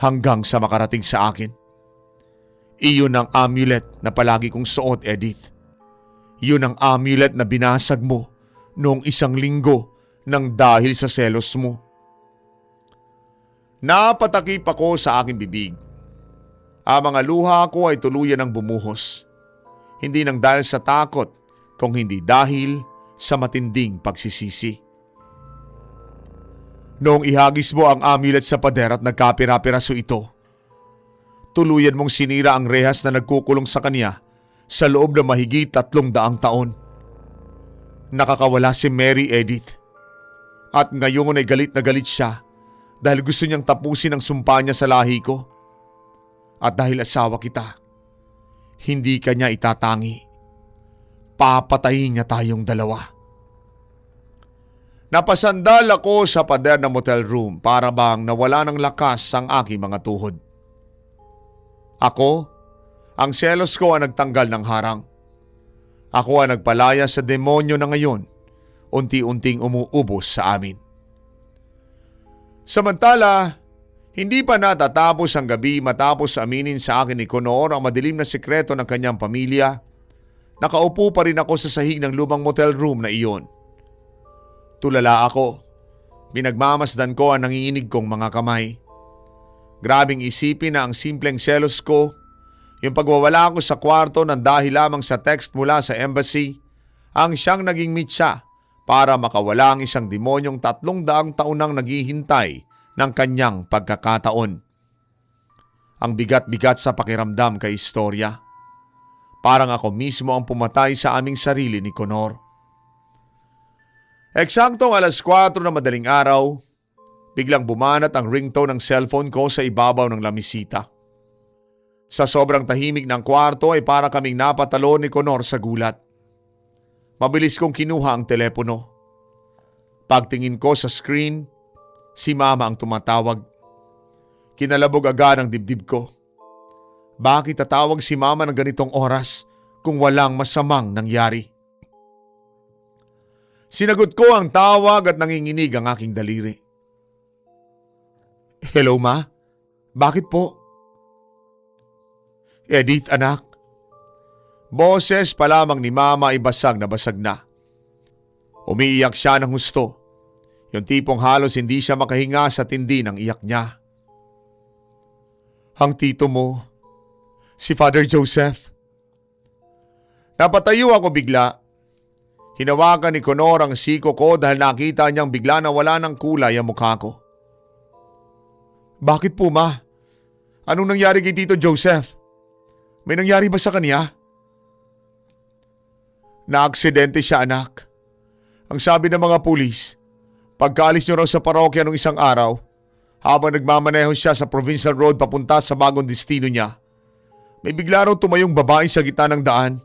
S1: hanggang sa makarating sa akin. Iyon ang amulet na palagi kong suot, Edith. Iyon ang amulet na binasag mo noong 1 linggo ng dahil sa selos mo. Napatakip ako sa aking bibig. Ang mga luha ko ay tuluyan ng bumuhos. Hindi nang dahil sa takot, kung hindi dahil sa matinding pagsisisi. Noong ihagis mo ang amulet sa pader at nagkapira-piraso ito, tuluyan mong sinira ang rehas na nagkukulong sa kanya sa loob ng mahigit 300 taon. Nakakawala si Mary Edith. At ngayon ay galit na galit siya dahil gusto niyang tapusin ang sumpa niya sa lahi ko. At dahil asawa kita, hindi kanya itatangi. Papatayin niya tayong dalawa. Napasandal ako sa pader ng motel room para bang nawala ng lakas ang aking mga tuhod. Ako, ang selos ko ang nagtanggal ng harang. Ako ang nagpalaya sa demonyo na ngayon, unti-unting umuubos sa amin. Samantala, hindi pa natatapos ang gabi matapos aminin sa akin ni Conor ang madilim na sikreto ng kanyang pamilya, nakaupo pa rin ako sa sahig ng lumang motel room na iyon. Tulala ako. Pinagmamasdan ko ang nanginginig kong mga kamay. Grabing isipin na ang simpleng selos ko, yung pagwawala ko sa kwarto ng dahil lamang sa text mula sa embassy, ang siyang naging mitsa para makawala ang isang demonyong 300 taon nang naghihintay ng kanyang pagkakataon. Ang bigat-bigat sa pakiramdam kay istorya. Parang ako mismo ang pumatay sa aming sarili ni Conor. Eksaktong 4:00 na madaling araw, biglang bumanat ang ringtone ng cellphone ko sa ibabaw ng lamisita. Sa sobrang tahimik ng kwarto ay para kaming napatalo ni Conor sa gulat. Mabilis kong kinuha ang telepono. Pagtingin ko sa screen, si Mama ang tumatawag. Kinalabog agad ang dibdib ko. Bakit tatawag si Mama ng ganitong oras kung walang masamang nangyari? Sinagot ko ang tawag at nanginginig ang aking daliri. Hello, Ma? Bakit po? Edith, anak. Boses pa lamang ni Mama ay basag na basag na. Umiiyak siya ng husto. Yung tipong halos hindi siya makahinga sa tindi ng iyak niya. Ang tito mo, si Father Joseph. Napatayo ako bigla. Hinawakan ni Conor ang siko ko dahil nakita niyang bigla na wala ng kulay ang mukha ko. Bakit po, Ma? Anong nangyari kay Tito Joseph? May nangyari ba sa kanya? Naaksidente siya, anak. Ang sabi ng mga pulis, pagkaalis niyo raw sa parokya nung isang araw, habang nagmamaneho siya sa provincial road papunta sa bagong destino niya, may bigla raw tumayong babae sa gitna ng daan.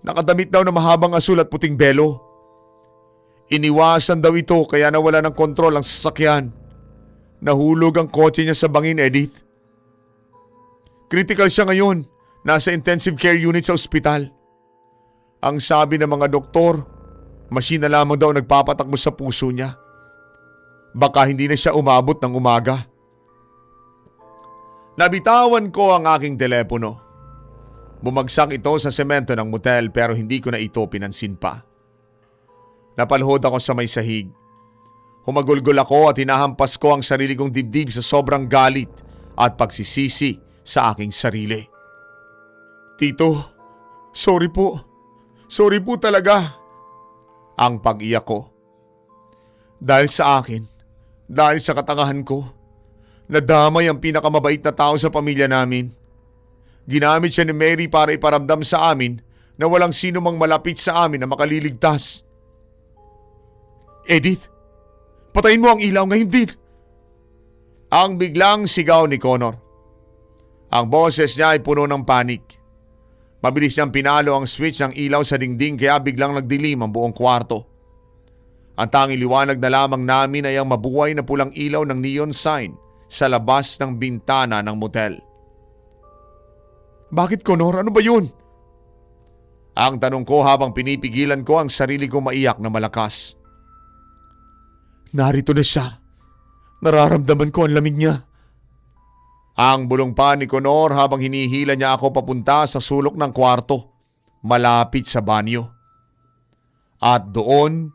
S1: Nakadamit daw na mahabang asul at puting belo. Iniwasan daw ito kaya nawala ng kontrol ang sasakyan. Nahulog ang kotse niya sa bangin, Edith. Critical siya ngayon. Nasa intensive care unit sa ospital. Ang sabi ng mga doktor, machine na lamang daw nagpapatakbo sa puso niya. Baka hindi na siya umabot ng umaga. Nabitawan ko ang aking telepono. Bumagsak ito sa semento ng motel pero hindi ko na ito pinansin pa. Napalhod ako sa may sahig. Humagulgol ako at hinahampas ko ang sarili kong dibdib sa sobrang galit at pagsisisi sa aking sarili. Tito, sorry po. Sorry po talaga. Ang pag-iyak ko. Dahil sa akin, dahil sa katangahan ko, nadamay ang pinakamabait na tao sa pamilya namin. Ginamit siya ni Mary para iparamdam sa amin na walang sino mang malapit sa amin na makaliligtas. Edith, patayin mo ang ilaw ngayon din. Ang biglang sigaw ni Conor. Ang boses niya ay puno ng panik. Mabilis niyang pinalo ang switch ng ilaw sa dingding kaya biglang nagdilim ang buong kwarto. Ang tanging liwanag na lamang namin ay ang mabuhay na pulang ilaw ng neon sign sa labas ng bintana ng motel. Bakit, Conor? Ano ba yun? Ang tanong ko habang pinipigilan ko ang sarili ko maiyak na malakas. Narito na siya. Nararamdaman ko ang lamig niya. Ang bulong pa ni Conor habang hinihila niya ako papunta sa sulok ng kwarto, malapit sa banyo. At doon,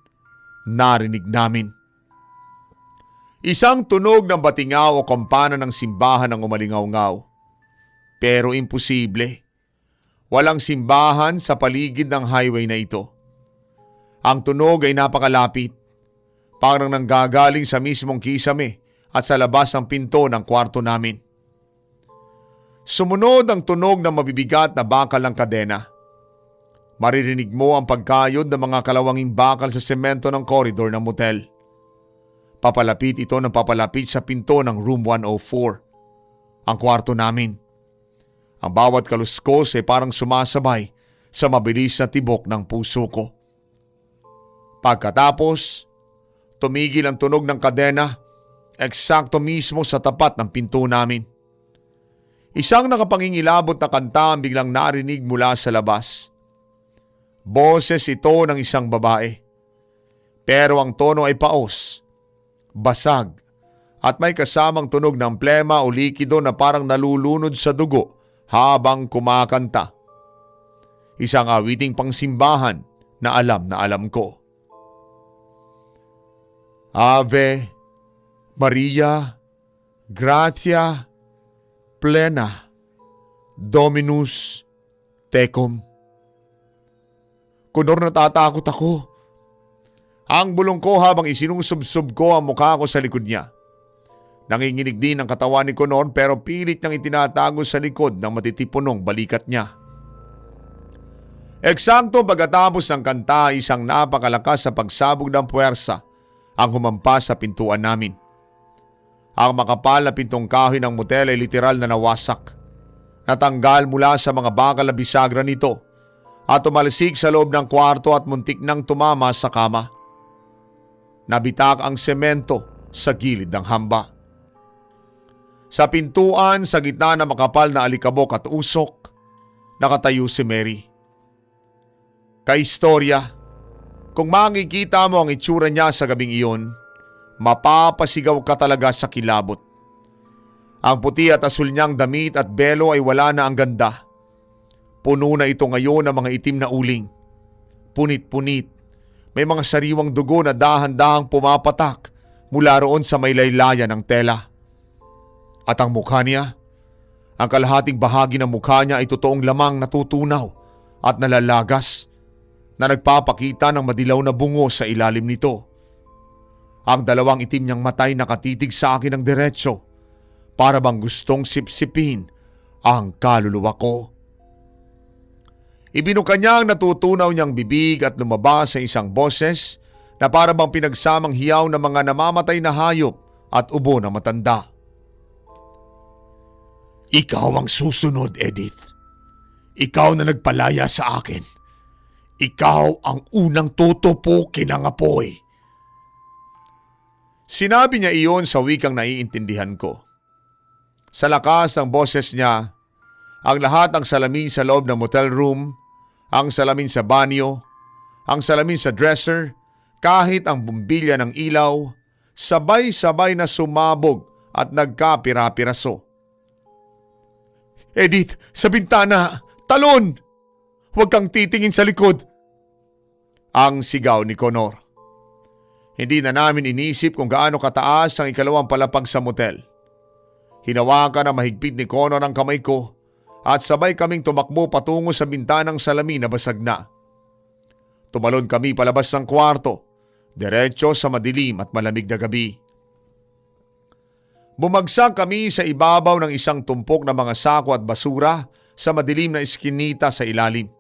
S1: narinig namin. Isang tunog ng batingaw o kampana ng simbahan ang umalingaw-ngaw. Pero imposible. Walang simbahan sa paligid ng highway na ito. Ang tunog ay napakalapit. Parang nanggagaling sa mismong kisame at sa labas ng pinto ng kwarto namin. Sumunod ang tunog ng mabibigat na bakal ng kadena. Maririnig mo ang pagkayod ng mga kalawanging bakal sa semento ng koridor ng motel. Papalapit ito ng papalapit sa pinto ng room 104, ang kwarto namin. Ang bawat kaluskos ay parang sumasabay sa mabilis na tibok ng puso ko. Pagkatapos, tumigil ang tunog ng kadena, eksakto mismo sa tapat ng pinto namin. Isang nakapangingilabot na kanta ang biglang narinig mula sa labas. Boses ito ng isang babae. Pero ang tono ay paos, basag, at may kasamang tunog ng plema o likido na parang nalulunod sa dugo habang kumakanta. Isang awiting pangsimbahan na alam ko. Ave Maria, gratia plena, Dominus tecum. Kunor, natatakot ako. Ang bulong ko habang isinusubsob ko ang mukha ko sa likod niya. Nanginginig din ang katawan ni Conor pero pilit niyang itinatago sa likod ng matitipunong balikat niya. Eksakto pagkatapos ng kanta, isang napakalakas sa pagsabog ng puwersa ang humampas sa pintuan namin. Ang makapal na pintong kahoy ng motel ay literal na nawasak. Natanggal mula sa mga bakal na bisagra nito at tumalsik sa loob ng kwarto at muntik nang tumama sa kama. Nabitak ang semento sa gilid ng hamba. Sa pintuan, sa gitna ng makapal na alikabok at usok, nakatayo si Mary. Kaistorya, kung makikita mo ang itsura niya sa gabing iyon, mapapasigaw ka talaga sa kilabot. Ang puti at asul niyang damit at belo ay wala na ang ganda. Puno na ito ngayon ng mga itim na uling. Punit-punit, may mga sariwang dugo na dahan-dahang pumapatak mula roon sa may laylayan ng tela. At ang mukha niya, ang kalahating bahagi ng mukha niya ay totoong lamang natutunaw at nalalagas na nagpapakita ng madilaw na bungo sa ilalim nito. Ang dalawang itim niyang matay nakatitig sa akin ng diretso para bang gustong sipsipin ang kaluluwa ko. Ibinuka niya ang natutunaw niyang bibig at lumabas sa isang boses na para bang pinagsamang hiyaw ng mga namamatay na hayop at ubo na matanda. Ikaw ang susunod, Edith. Ikaw na nagpalaya sa akin. Ikaw ang unang tutupukin ng apoy. Sinabi niya iyon sa wikang naiintindihan ko. Sa lakas ng boses niya, ang lahat ng salamin sa loob ng motel room, ang salamin sa banyo, ang salamin sa dresser, kahit ang bumbilya ng ilaw, sabay-sabay na sumabog at nagkapira-piraso. Edith, sa bintana! Talon! Huwag kang titingin sa likod! Ang sigaw ni Conor. Hindi na namin inisip kung gaano kataas ang ikalawang palapag sa motel. Hinawakan na mahigpit ni Conor ang kamay ko at sabay kaming tumakbo patungo sa bintanang salamin na basag na. Tumalon kami palabas ng kwarto, diretso sa madilim at malamig na gabi. Bumagsak kami sa ibabaw ng isang tumpok na mga sako at basura sa madilim na iskinita sa ilalim.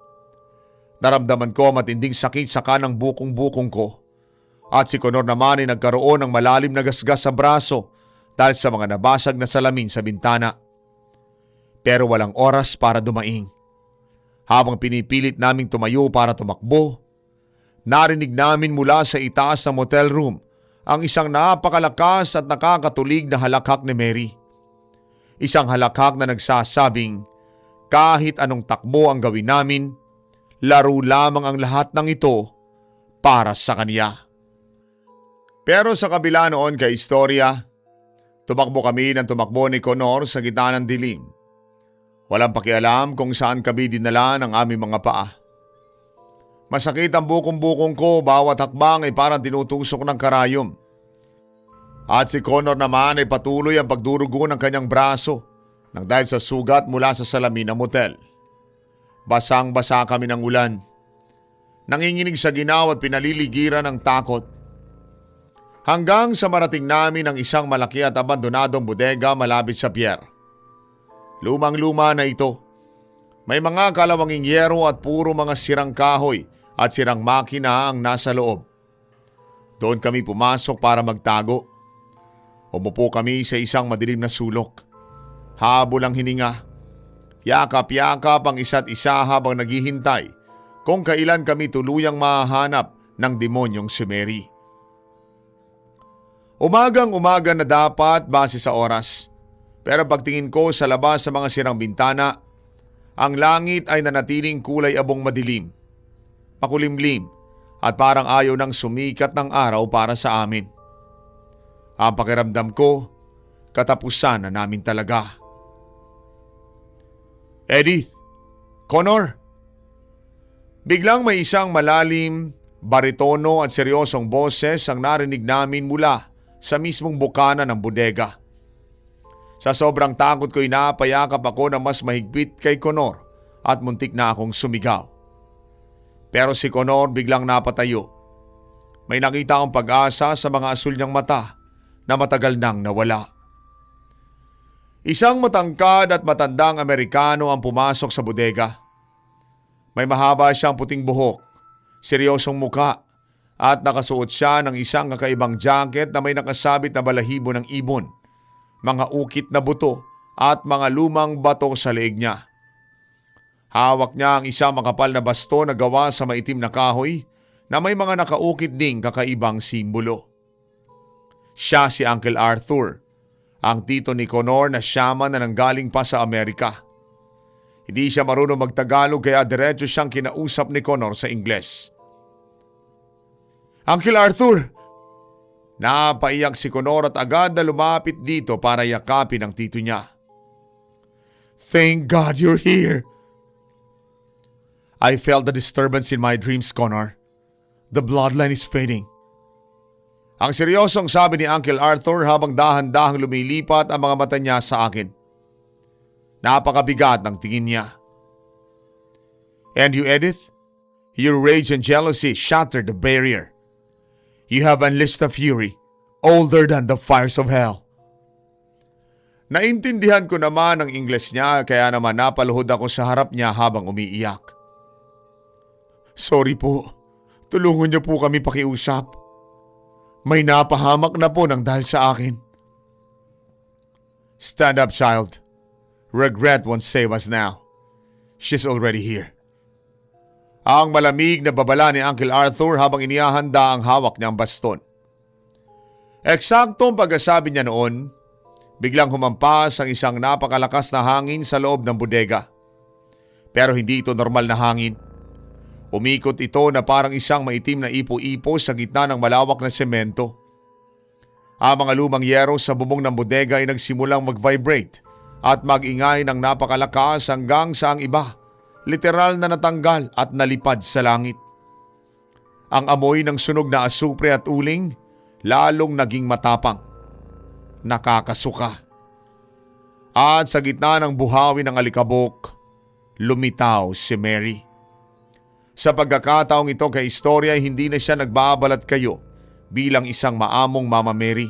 S1: Naramdaman ko matinding sakit sa kanang bukong-bukong ko at si Conor naman ay nagkaroon ng malalim na gasgas sa braso dahil sa mga nabasag na salamin sa bintana. Pero walang oras para dumaing. Habang pinipilit naming tumayo para tumakbo, narinig namin mula sa itaas ng motel room ang isang napakalakas at nakakatulig na halakhak ni Mary. Isang halakhak na nagsasabing kahit anong takbo ang gawin namin, laro lamang ang lahat ng ito para sa kanya. Pero sa kabila noon kay istorya, tumakbo kami ng tumakbo ni Conor sa gitna ng dilim. Walang pakialam kung saan kami dinala ng aming mga paa. Masakit ang bukong-bukong ko, bawat hakbang ay parang tinutusok ng karayom. At si Connor naman ay patuloy ang pagdurugo ng kanyang braso nang dahil sa sugat mula sa salamin ng motel. Basang-basa kami ng ulan. Nanginginig sa ginaw at pinaliligiran ng takot. Hanggang sa marating namin ang isang malaki at abandonadong bodega malapit sa pier. Lumang-luma na ito. May mga kalawanging yero at puro mga sirang kahoy at sirang makina ang nasa loob. Doon kami pumasok para magtago. Umupo kami sa isang madilim na sulok. Habol ang hininga. Yakap-yakap ang isa't isa habang naghihintay kung kailan kami tuluyang mahahanap ng demonyong si Mary. Umagang-umaga na dapat base sa oras. Pero pagtingin ko sa labas sa mga sirang bintana, ang langit ay nanatiling kulay abong madilim, makulimlim at parang ayaw nang sumikat ng araw para sa amin. Ang pakiramdam ko, katapusan na namin talaga. Edith, Connor. Biglang may isang malalim, baritono at seryosong boses ang narinig namin mula sa mismong bukana ng bodega. Sa sobrang takot ko'y napayakap ako na mas mahigpit kay Connor at muntik na akong sumigaw. Pero si Connor biglang napatayo. May nakita akong pag-asa sa mga asul niyang mata na matagal nang nawala. Isang matangkad at matandang Amerikano ang pumasok sa bodega. May mahaba siyang puting buhok, seryosong muka at nakasuot siya ng isang kakaibang jacket na may nakasabit na balahibo ng ibon, mga ukit na buto at mga lumang bato sa leeg niya. Hawak niya ang isang makapal na basto na gawa sa maitim na kahoy na may mga nakaukit ding kakaibang simbolo. Siya si Uncle Arthur, ang tito ni Connor na shaman na nanggaling pa sa Amerika. Hindi siya marunong magtagalog kaya diretso siyang kinausap ni Connor sa Ingles. Uncle Arthur! Napaiyak si Connor at agad na lumapit dito para yakapin ang tito niya. Thank God you're here! I felt the disturbance in my dreams, Connor. The bloodline is fading. Ang seryosong sabi ni Uncle Arthur habang dahan-dahang lumilipat ang mga mata niya sa akin. Napakabigat ng tingin niya. And you, Edith? Your rage and jealousy shattered the barrier. You have unleashed a fury older than the fires of hell. Naintindihan ko naman ang Ingles niya kaya naman napaluhod ako sa harap niya habang umiiyak. Sorry po, tulungan niyo po kami pakiusap. May napahamak na po ng dahil sa akin. Stand up, child. Regret won't save us now. She's already here. Ang malamig na babala ni Uncle Arthur habang inihahanda ang hawak niyang baston. Eksaktong pagkasabi niya noon, biglang humampas ang isang napakalakas na hangin sa loob ng bodega. Pero hindi ito normal na hangin. Umikot ito na parang isang maitim na ipo-ipo sa gitna ng malawak na semento. Ang mga lumang yero sa bubong ng bodega ay nagsimulang mag-vibrate at mag-ingay ng napakalakas hanggang sa ang iba, literal na natanggal at nalipad sa langit. Ang amoy ng sunog na asupre at uling lalong naging matapang. Nakakasuka. At sa gitna ng buhawi ng alikabok, lumitaw si Mary. Sa pagkakataong ito kay istorya ay hindi na siya nagbabalat kayo bilang isang maamong Mama Mary.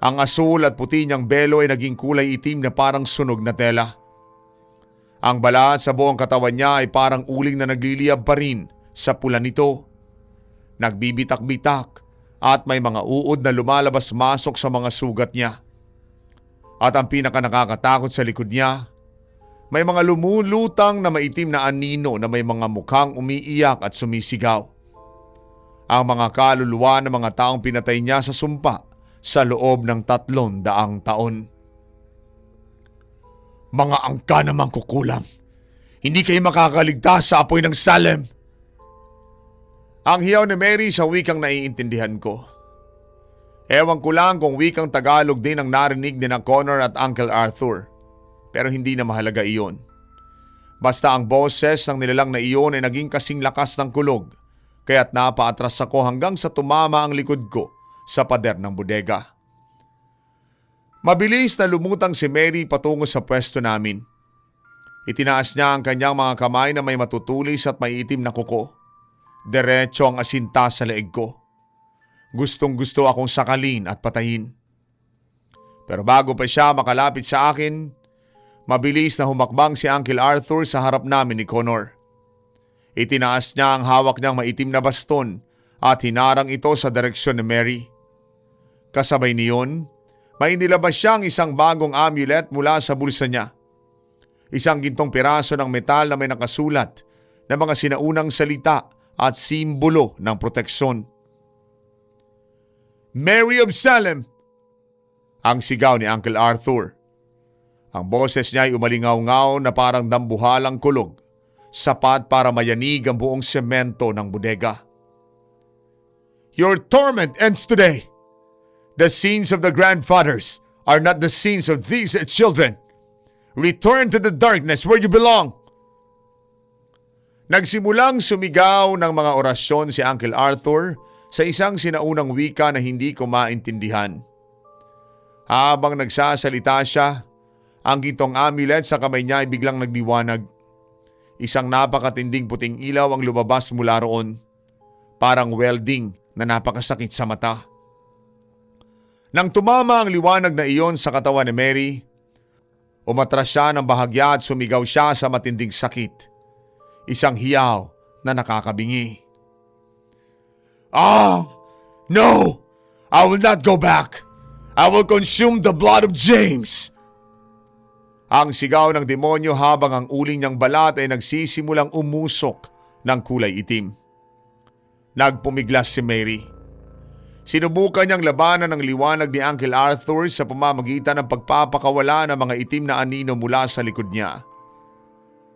S1: Ang asul at puti niyang belo ay naging kulay itim na parang sunog na tela. Ang balat sa buong katawan niya ay parang uling na nagliliyab pa rin sa pula nito. Nagbibitak-bitak at may mga uod na lumalabas-masok sa mga sugat niya. At ang pinaka nakakatakot sa likod niya, may mga lumulutang na maitim na anino na may mga mukhang umiiyak at sumisigaw. Ang mga kaluluwa ng mga taong pinatay niya sa sumpa sa loob ng 300 taon. Mga angka namang kukulam. Hindi kayo makakaligtas sa apoy ng Salem. Ang hiyaw ni Mary sa wikang naiintindihan ko. Ewan ko lang kung wikang Tagalog din ang narinig ni na Connor at Uncle Arthur. Pero hindi na mahalaga iyon. Basta ang boses ng nilalang na iyon ay naging kasing lakas ng kulog, kaya't napaatras ako hanggang sa tumama ang likod ko sa pader ng bodega. Mabilis na lumutang si Mary patungo sa pwesto namin. Itinaas niya ang kanyang mga kamay na may matutulis at may itim na kuko. Diretso ang asinta sa leeg ko. Gustong-gusto akong sakalin at patayin. Pero bago pa siya makalapit sa akin, mabilis na humakbang si Uncle Arthur sa harap namin ni Connor. Itinaas niya ang hawak niyang maitim na baston at hinarang ito sa direksyon ni Mary. Kasabay niyon, may nilabas siyang isang bagong amulet mula sa bulsa niya. Isang gintong piraso ng metal na may nakasulat na mga sinaunang salita at simbolo ng proteksyon. Mary of Salem! Ang sigaw ni Uncle Arthur. Ang boses niya ay umalingaw-ngaw na parang dambuhalang kulog, sapat para mayanig ang buong semento ng bodega. Your torment ends today. The sins of the grandfathers are not the sins of these children. Return to the darkness where you belong. Nagsimulang sumigaw ng mga orasyon si Uncle Arthur sa isang sinaunang wika na hindi ko maintindihan. Habang nagsasalita siya, ang gintong amulet sa kamay niya ay biglang nagdiwanag. Isang napakatinding puting ilaw ang lumabas mula roon. Parang welding na napakasakit sa mata. Nang tumama ang liwanag na iyon sa katawan ni Mary, umatras siya ng bahagya at sumigaw siya sa matinding sakit. Isang hiyaw na nakakabingi. No! I will not go back! I will consume the blood of James! Ang sigaw ng demonyo habang ang uling niyang balat ay nagsisimulang umusok ng kulay itim. Nagpumiglas si Mary. Sinubukan niyang labanan ang liwanag ni Uncle Arthur sa pamamagitan ng pagpapakawala ng mga itim na anino mula sa likod niya.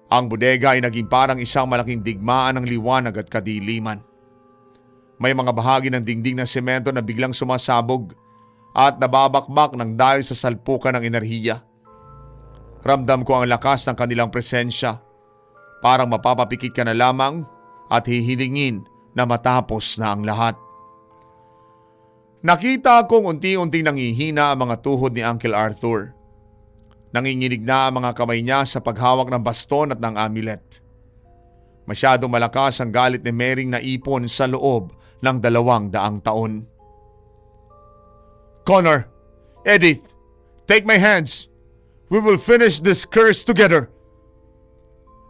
S1: Ang bodega ay naging parang isang malaking digmaan ng liwanag at kadiliman. May mga bahagi ng dingding ng semento na biglang sumasabog at nababakbak ng dahil sa salpukan ng enerhiya. Ramdam ko ang lakas ng kanilang presensya. Parang mapapapikit ka na lamang at hihilingin na matapos na ang lahat. Nakita kong unti-unting nangihina ang mga tuhod ni Uncle Arthur. Nanginginig na ang mga kamay niya sa paghawak ng baston at ng amulet. Masyadong malakas ang galit ni Mary na ipon sa loob ng 200 taon. Connor, Edith, take my hands. We will finish this curse together.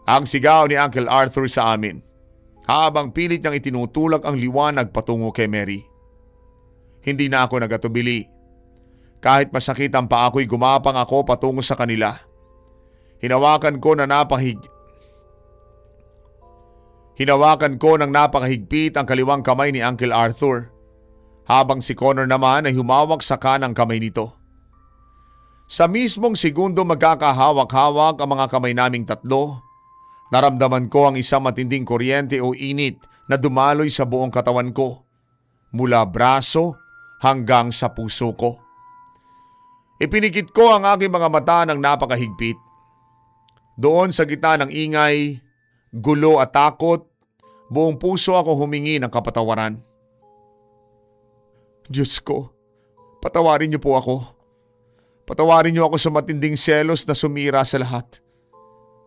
S1: Ang sigaw ni Uncle Arthur sa amin, habang pilit niyang itinutulak ang liwanag patungo kay Mary. Hindi na ako nagatubili. Kahit masakit ang paa ko'y gumapang ako patungo sa kanila. Hinawakan ko ng napakahigpit ang kaliwang kamay ni Uncle Arthur, habang si Connor naman ay humawak sa kanang kamay nito. Sa mismong segundo magkakahawak-hawak ang mga kamay naming tatlo, naramdaman ko ang isang matinding kuryente o init na dumaloy sa buong katawan ko, mula braso hanggang sa puso ko. Ipinikit ko ang aking mga mata ng napakahigpit. Doon sa gitna ng ingay, gulo at takot, buong puso ako humingi ng kapatawaran. Diyos ko, patawarin niyo po ako. Patawarin niyo ako sa matinding selos na sumira sa lahat.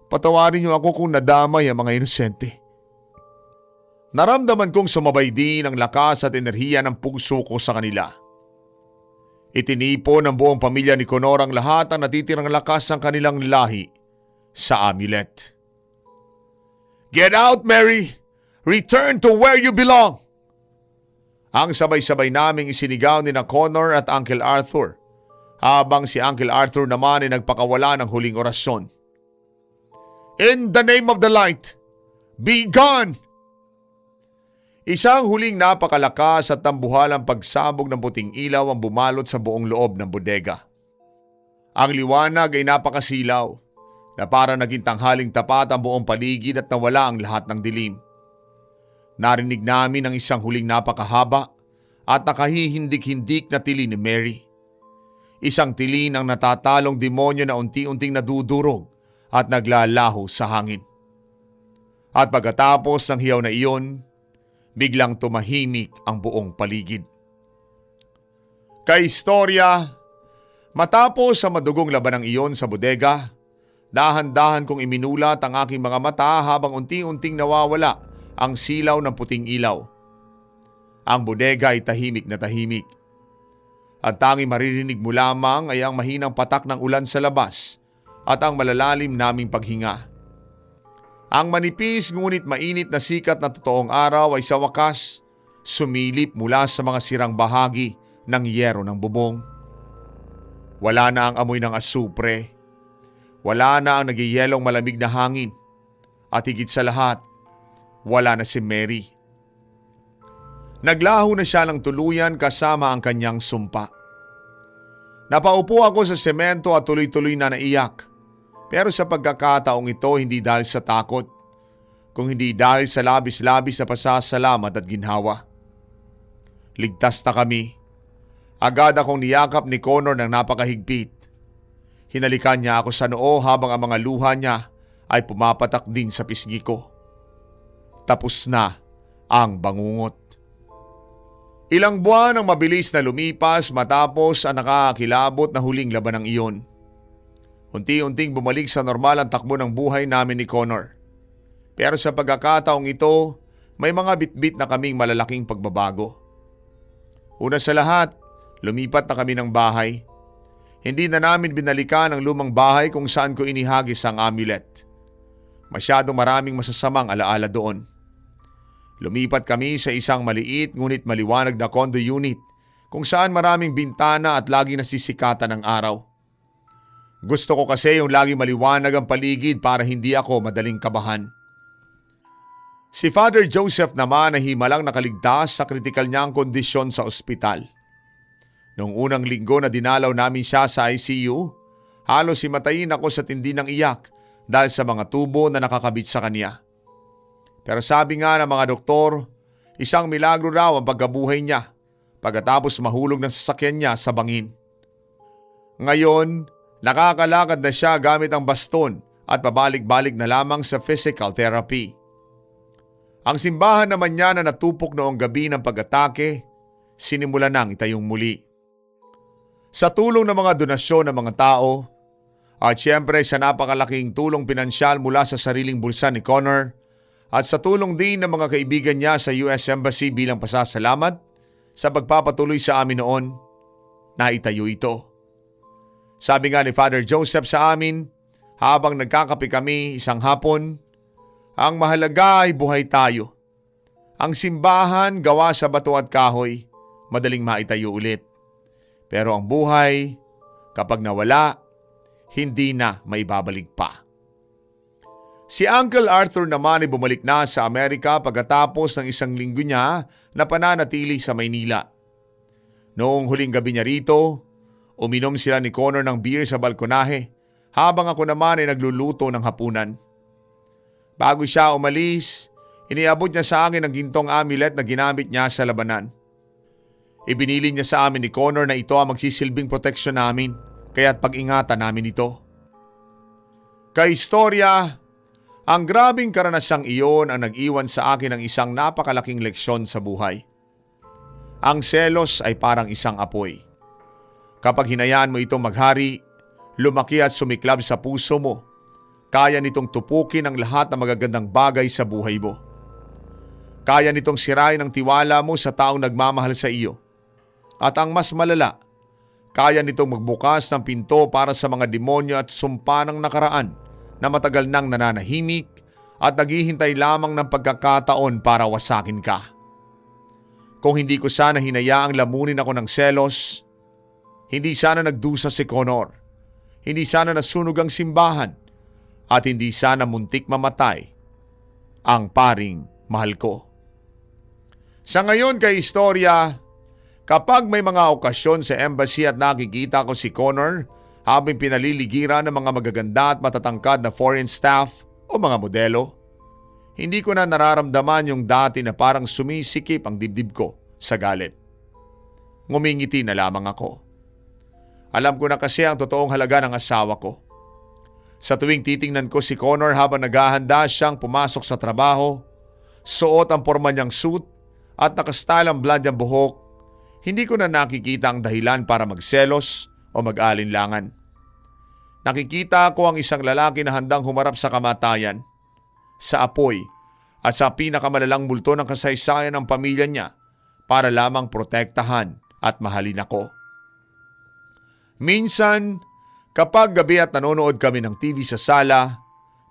S1: Patawarin niyo ako kung nadamay ang mga inosente. Naramdaman kong sumabay din ang lakas at enerhiya ng puso ko sa kanila. Itinipon ng buong pamilya ni Connor ang lahat ng natitirang lakas ng kanilang lahi sa amulet. Get out, Mary! Return to where you belong! Ang sabay-sabay naming isinigaw ni na Connor at Uncle Arthur, habang si Uncle Arthur naman ay nagpakawala ng huling orasyon. In the name of the light, be gone! Isang huling napakalakas at tambuhalang pagsabog ng puting ilaw ang bumalot sa buong loob ng bodega. Ang liwanag ay napakasilaw na para naging tanghaling tapat ang buong paligid at nawala ang lahat ng dilim. Narinig namin ang isang huling napakahaba at nakahihindik-hindik na tili ni Mary. Isang tili ng natatalong demonyo na unti-unting nadudurog at naglalaho sa hangin. At pagkatapos ng hiyaw na iyon, biglang tumahimik ang buong paligid. Kaistorya, matapos sa madugong labanang iyon sa bodega, dahan-dahan kong iminulat ang aking mga mata habang unti-unting nawawala ang silaw ng puting ilaw. Ang bodega ay tahimik na tahimik. Ang tanging maririnig mo lamang ay ang mahinang patak ng ulan sa labas at ang malalalim naming paghinga. Ang manipis ngunit mainit na sikat na totoong araw ay sa wakas sumilip mula sa mga sirang bahagi ng yero ng bubong. Wala na ang amoy ng asupre. Wala na ang nagyayelong malamig na hangin. At higit sa lahat, wala na si Mary. Naglaho na siya ng tuluyan kasama ang kanyang sumpa. Napaupo ako sa semento at tuloy-tuloy na naiyak. Pero sa pagkakataong ito hindi dahil sa takot, kung hindi dahil sa labis-labis na pasasalamat at ginhawa. Ligtas na kami. Agad akong niyakap ni Connor ng napakahigpit. Hinalikan niya ako sa noo habang ang mga luha niya ay pumapatak din sa pisngi ko. Tapos na ang bangungot. Ilang buwan ang mabilis na lumipas matapos ang nakakakilabot na huling labanang iyon. Unti-unting bumalik sa normal ang takbo ng buhay namin ni Connor. Pero sa pagkakataong ito, may mga bitbit na kaming malalaking pagbabago. Una sa lahat, lumipat na kami ng bahay. Hindi na namin binalikan ang lumang bahay kung saan ko inihagis ang amulet. Masyadong maraming masasamang alaala doon. Lumipat kami sa isang maliit ngunit maliwanag na condo unit kung saan maraming bintana at lagi nasisikatan ng araw. Gusto ko kasi yung lagi maliwanag ang paligid para hindi ako madaling kabahan. Si Father Joseph naman ay himalang nakaligtas sa kritikal niyang kondisyon sa ospital. Noong unang linggo na dinalaw namin siya sa ICU, halos himatayin ako sa tindi ng iyak dahil sa mga tubo na nakakabit sa kanya. Pero sabi nga ng mga doktor, isang milagro raw ang pagkabuhay niya pagkatapos mahulog ng sasakyan niya sa bangin. Ngayon, nakakalakad na siya gamit ang baston at pabalik-balik na lamang sa physical therapy. Ang simbahan naman niya na natupok noong gabi ng pag-atake, sinimula nang itayong muli. Sa tulong ng mga donasyon ng mga tao, at siyempre sa napakalaking tulong pinansyal mula sa sariling bulsa ni Connor, at sa tulong din ng mga kaibigan niya sa US Embassy bilang pasasalamat sa pagpapatuloy sa amin noon, naitayo ito. Sabi nga ni Father Joseph sa amin, habang nagkakape kami isang hapon, ang mahalaga ay buhay tayo. Ang simbahan gawa sa bato at kahoy, madaling maitayo ulit. Pero ang buhay, kapag nawala, hindi na maibabalik pa. Si Uncle Arthur naman ay bumalik na sa Amerika pagkatapos ng isang linggo niya na pananatili sa Maynila. Noong huling gabi niya rito, uminom sila ni Connor ng beer sa balkonahe habang ako naman ay nagluluto ng hapunan. Bago siya umalis, iniabot niya sa akin ang gintong amulet na ginamit niya sa labanan. Ibinili niya sa amin ni Connor na ito ang magsisilbing proteksyon namin, kaya't pag-ingatan namin ito. Kaistorya, ang grabing karanasang iyon ang nag-iwan sa akin ng isang napakalaking leksyon sa buhay. Ang selos ay parang isang apoy. Kapag hinayaan mo itong maghari, lumaki at sumiklab sa puso mo, kaya nitong tupukin ang lahat ng magagandang bagay sa buhay mo. Kaya nitong sirain ang tiwala mo sa taong nagmamahal sa iyo. At ang mas malala, kaya nitong magbukas ng pinto para sa mga demonyo at sumpa ng nakaraan na matagal nang nananahimik at naghihintay lamang ng pagkakataon para wasakin ka. Kung hindi ko sana hinayaang lamunin ako ng selos, hindi sana nagdusa si Connor, hindi sana nasunog ang simbahan, at hindi sana muntik mamatay ang paring mahal ko. Sa ngayon kay istorya, kapag may mga okasyon sa embassy at nakikita ko si Connor habang pinaliligiran ng mga magaganda at matatangkad na foreign staff o mga modelo, hindi ko na nararamdaman yung dati na parang sumisikip ang dibdib ko sa galit. Ngumingiti na lamang ako. Alam ko na kasi ang totoong halaga ng asawa ko. Sa tuwing titingnan ko si Connor habang naghahanda siyang pumasok sa trabaho, suot ang porma niyang suit at nakastyle ang blonde niyang buhok, hindi ko na nakikita ang dahilan para magselos o mag-alinlangan. Nakikita ko ang isang lalaki na handang humarap sa kamatayan, sa apoy at sa pinakamalalang multo ng kasaysayan ng pamilya niya para lamang protektahan at mahalin ako. Minsan, kapag gabi at nanonood kami ng TV sa sala,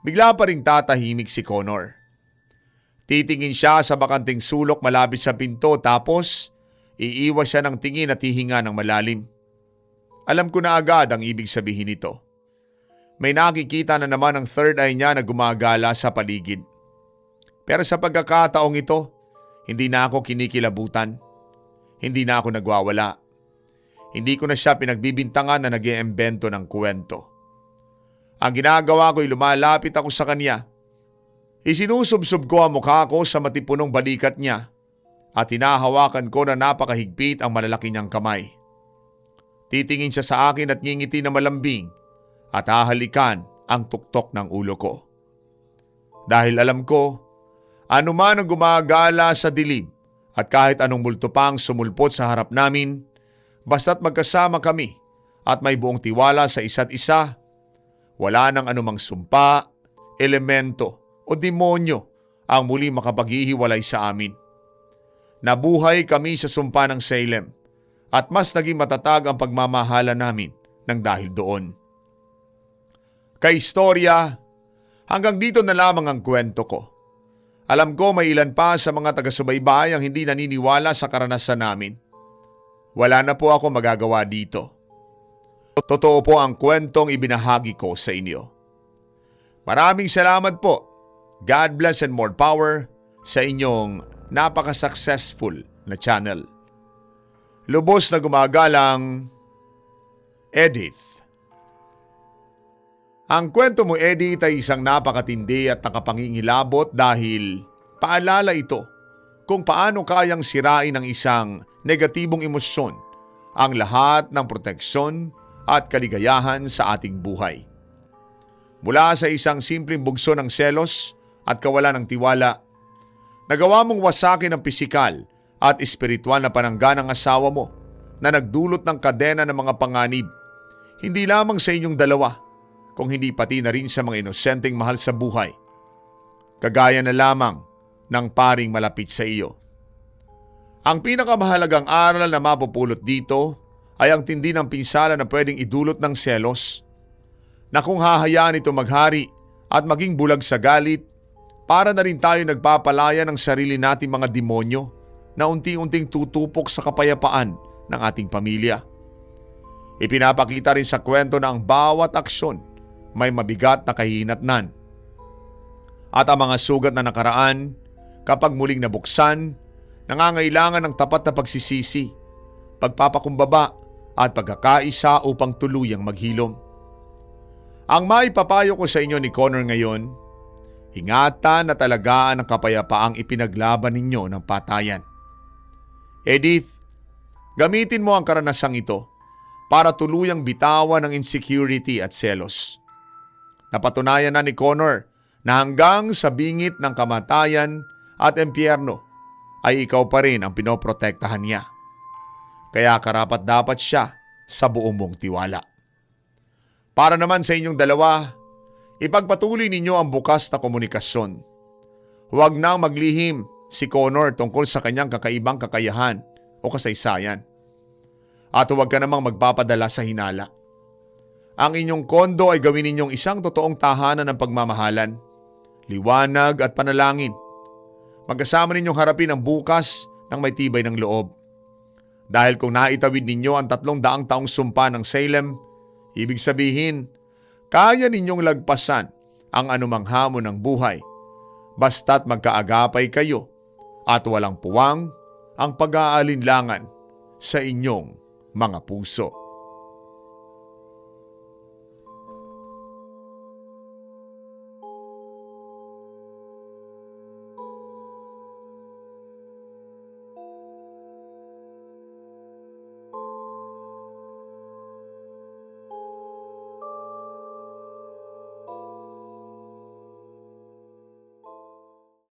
S1: bigla pa ring tatahimik si Connor. Titingin siya sa bakanting sulok malapit sa pinto tapos iiwas siya ng tingin at hihinga ng malalim. Alam ko na agad ang ibig sabihin nito. May nakikita na naman ang third eye niya na gumagala sa paligid. Pero sa pagkakataong ito, hindi na ako kinikilabutan. Hindi na ako nagwawala. Hindi ko na siya pinagbibintangan na nag-iimbento ng kwento. Ang ginagawa ko ay lumalapit ako sa kanya. Isinusubsob ko ang mukha ko sa matipunong balikat niya at hinahawakan ko na napakahigpit ang malalaki niyang kamay. Titingin siya sa akin at ngingiti na malambing at hahalikan ang tuktok ng ulo ko. Dahil alam ko, anuman ang gumagala sa dilim at kahit anong multo pang sumulpot sa harap namin, basta't magkasama kami at may buong tiwala sa isa't isa, wala nang anumang sumpa, elemento o demonyo ang muli makapaghihiwalay sa amin. Nabuhay kami sa sumpa ng Salem at mas naging matatag ang pagmamahala namin ng dahil doon. Kaistorya, hanggang dito na lamang ang kwento ko. Alam ko may ilan pa sa mga taga-subaybay ang hindi naniniwala sa karanasan namin. Wala na po ako magagawa dito. Totoo po ang kwentong ibinahagi ko sa inyo. Maraming salamat po. God bless and more power sa inyong napaka-successful na channel. Lubos na gumagalang, Edith. Ang kwento mo, Edith, ay isang napakatindi at nakapangingilabot dahil paalala ito kung paano kayang sirain ng isang negatibong emosyon ang lahat ng proteksyon at kaligayahan sa ating buhay. Mula sa isang simpleng bugso ng selos at kawalan ng tiwala, nagawa mong wasakin ang pisikal at espiritual na panangga ng asawa mo na nagdulot ng kadena ng mga panganib, hindi lamang sa inyong dalawa, kung hindi pati na rin sa mga inosenteng mahal sa buhay. Kagaya na lamang ng paring malapit sa iyo. Ang pinakamahalagang aral na mapupulot dito ay ang tindi ng pinsala na pwedeng idulot ng selos, na kung hahayaan ito maghari at maging bulag sa galit, para na rin tayo nagpapalaya ng sarili nating mga demonyo na unti-unting tutupok sa kapayapaan ng ating pamilya. Ipinapakita rin sa kwento na ang bawat aksyon may mabigat na kahinatnan. At ang mga sugat na nakaraan, kapag muling nabuksan, nangangailangan ng tapat na pagsisisi, pagpapakumbaba at pagkakaisa upang tuluyang maghilom. Ang maipapayo ko sa inyo ni Connor ngayon, ingatan na talagaan ang kapayapaang ipinaglaban ninyo ng patayan. Edith, gamitin mo ang karanasang ito para tuluyang bitawan ang insecurity at selos. Napatunayan na ni Connor na hanggang sa bingit ng kamatayan at impyerno ay ikaw pa rin ang pinoprotektahan niya. Kaya karapat-dapat siya sa buong mong tiwala. Para naman sa inyong dalawa, ipagpatuloy ninyo ang bukas na komunikasyon. Huwag nang maglihim si Connor tungkol sa kanyang kakaibang kakayahan o kasaysayan. At huwag ka namang magpapadala sa hinala. Ang inyong kondo ay gawin ninyong isang totoong tahanan ng pagmamahalan, liwanag at panalangin. Magkasama ninyong harapin ang bukas ng may tibay ng loob. Dahil kung naitawid ninyo ang 300 taong sumpa ng Salem, ibig sabihin, kaya ninyong lagpasan ang anumang hamon ng buhay, basta't magkaagapay kayo at walang puwang ang pag-aalinlangan sa inyong mga puso.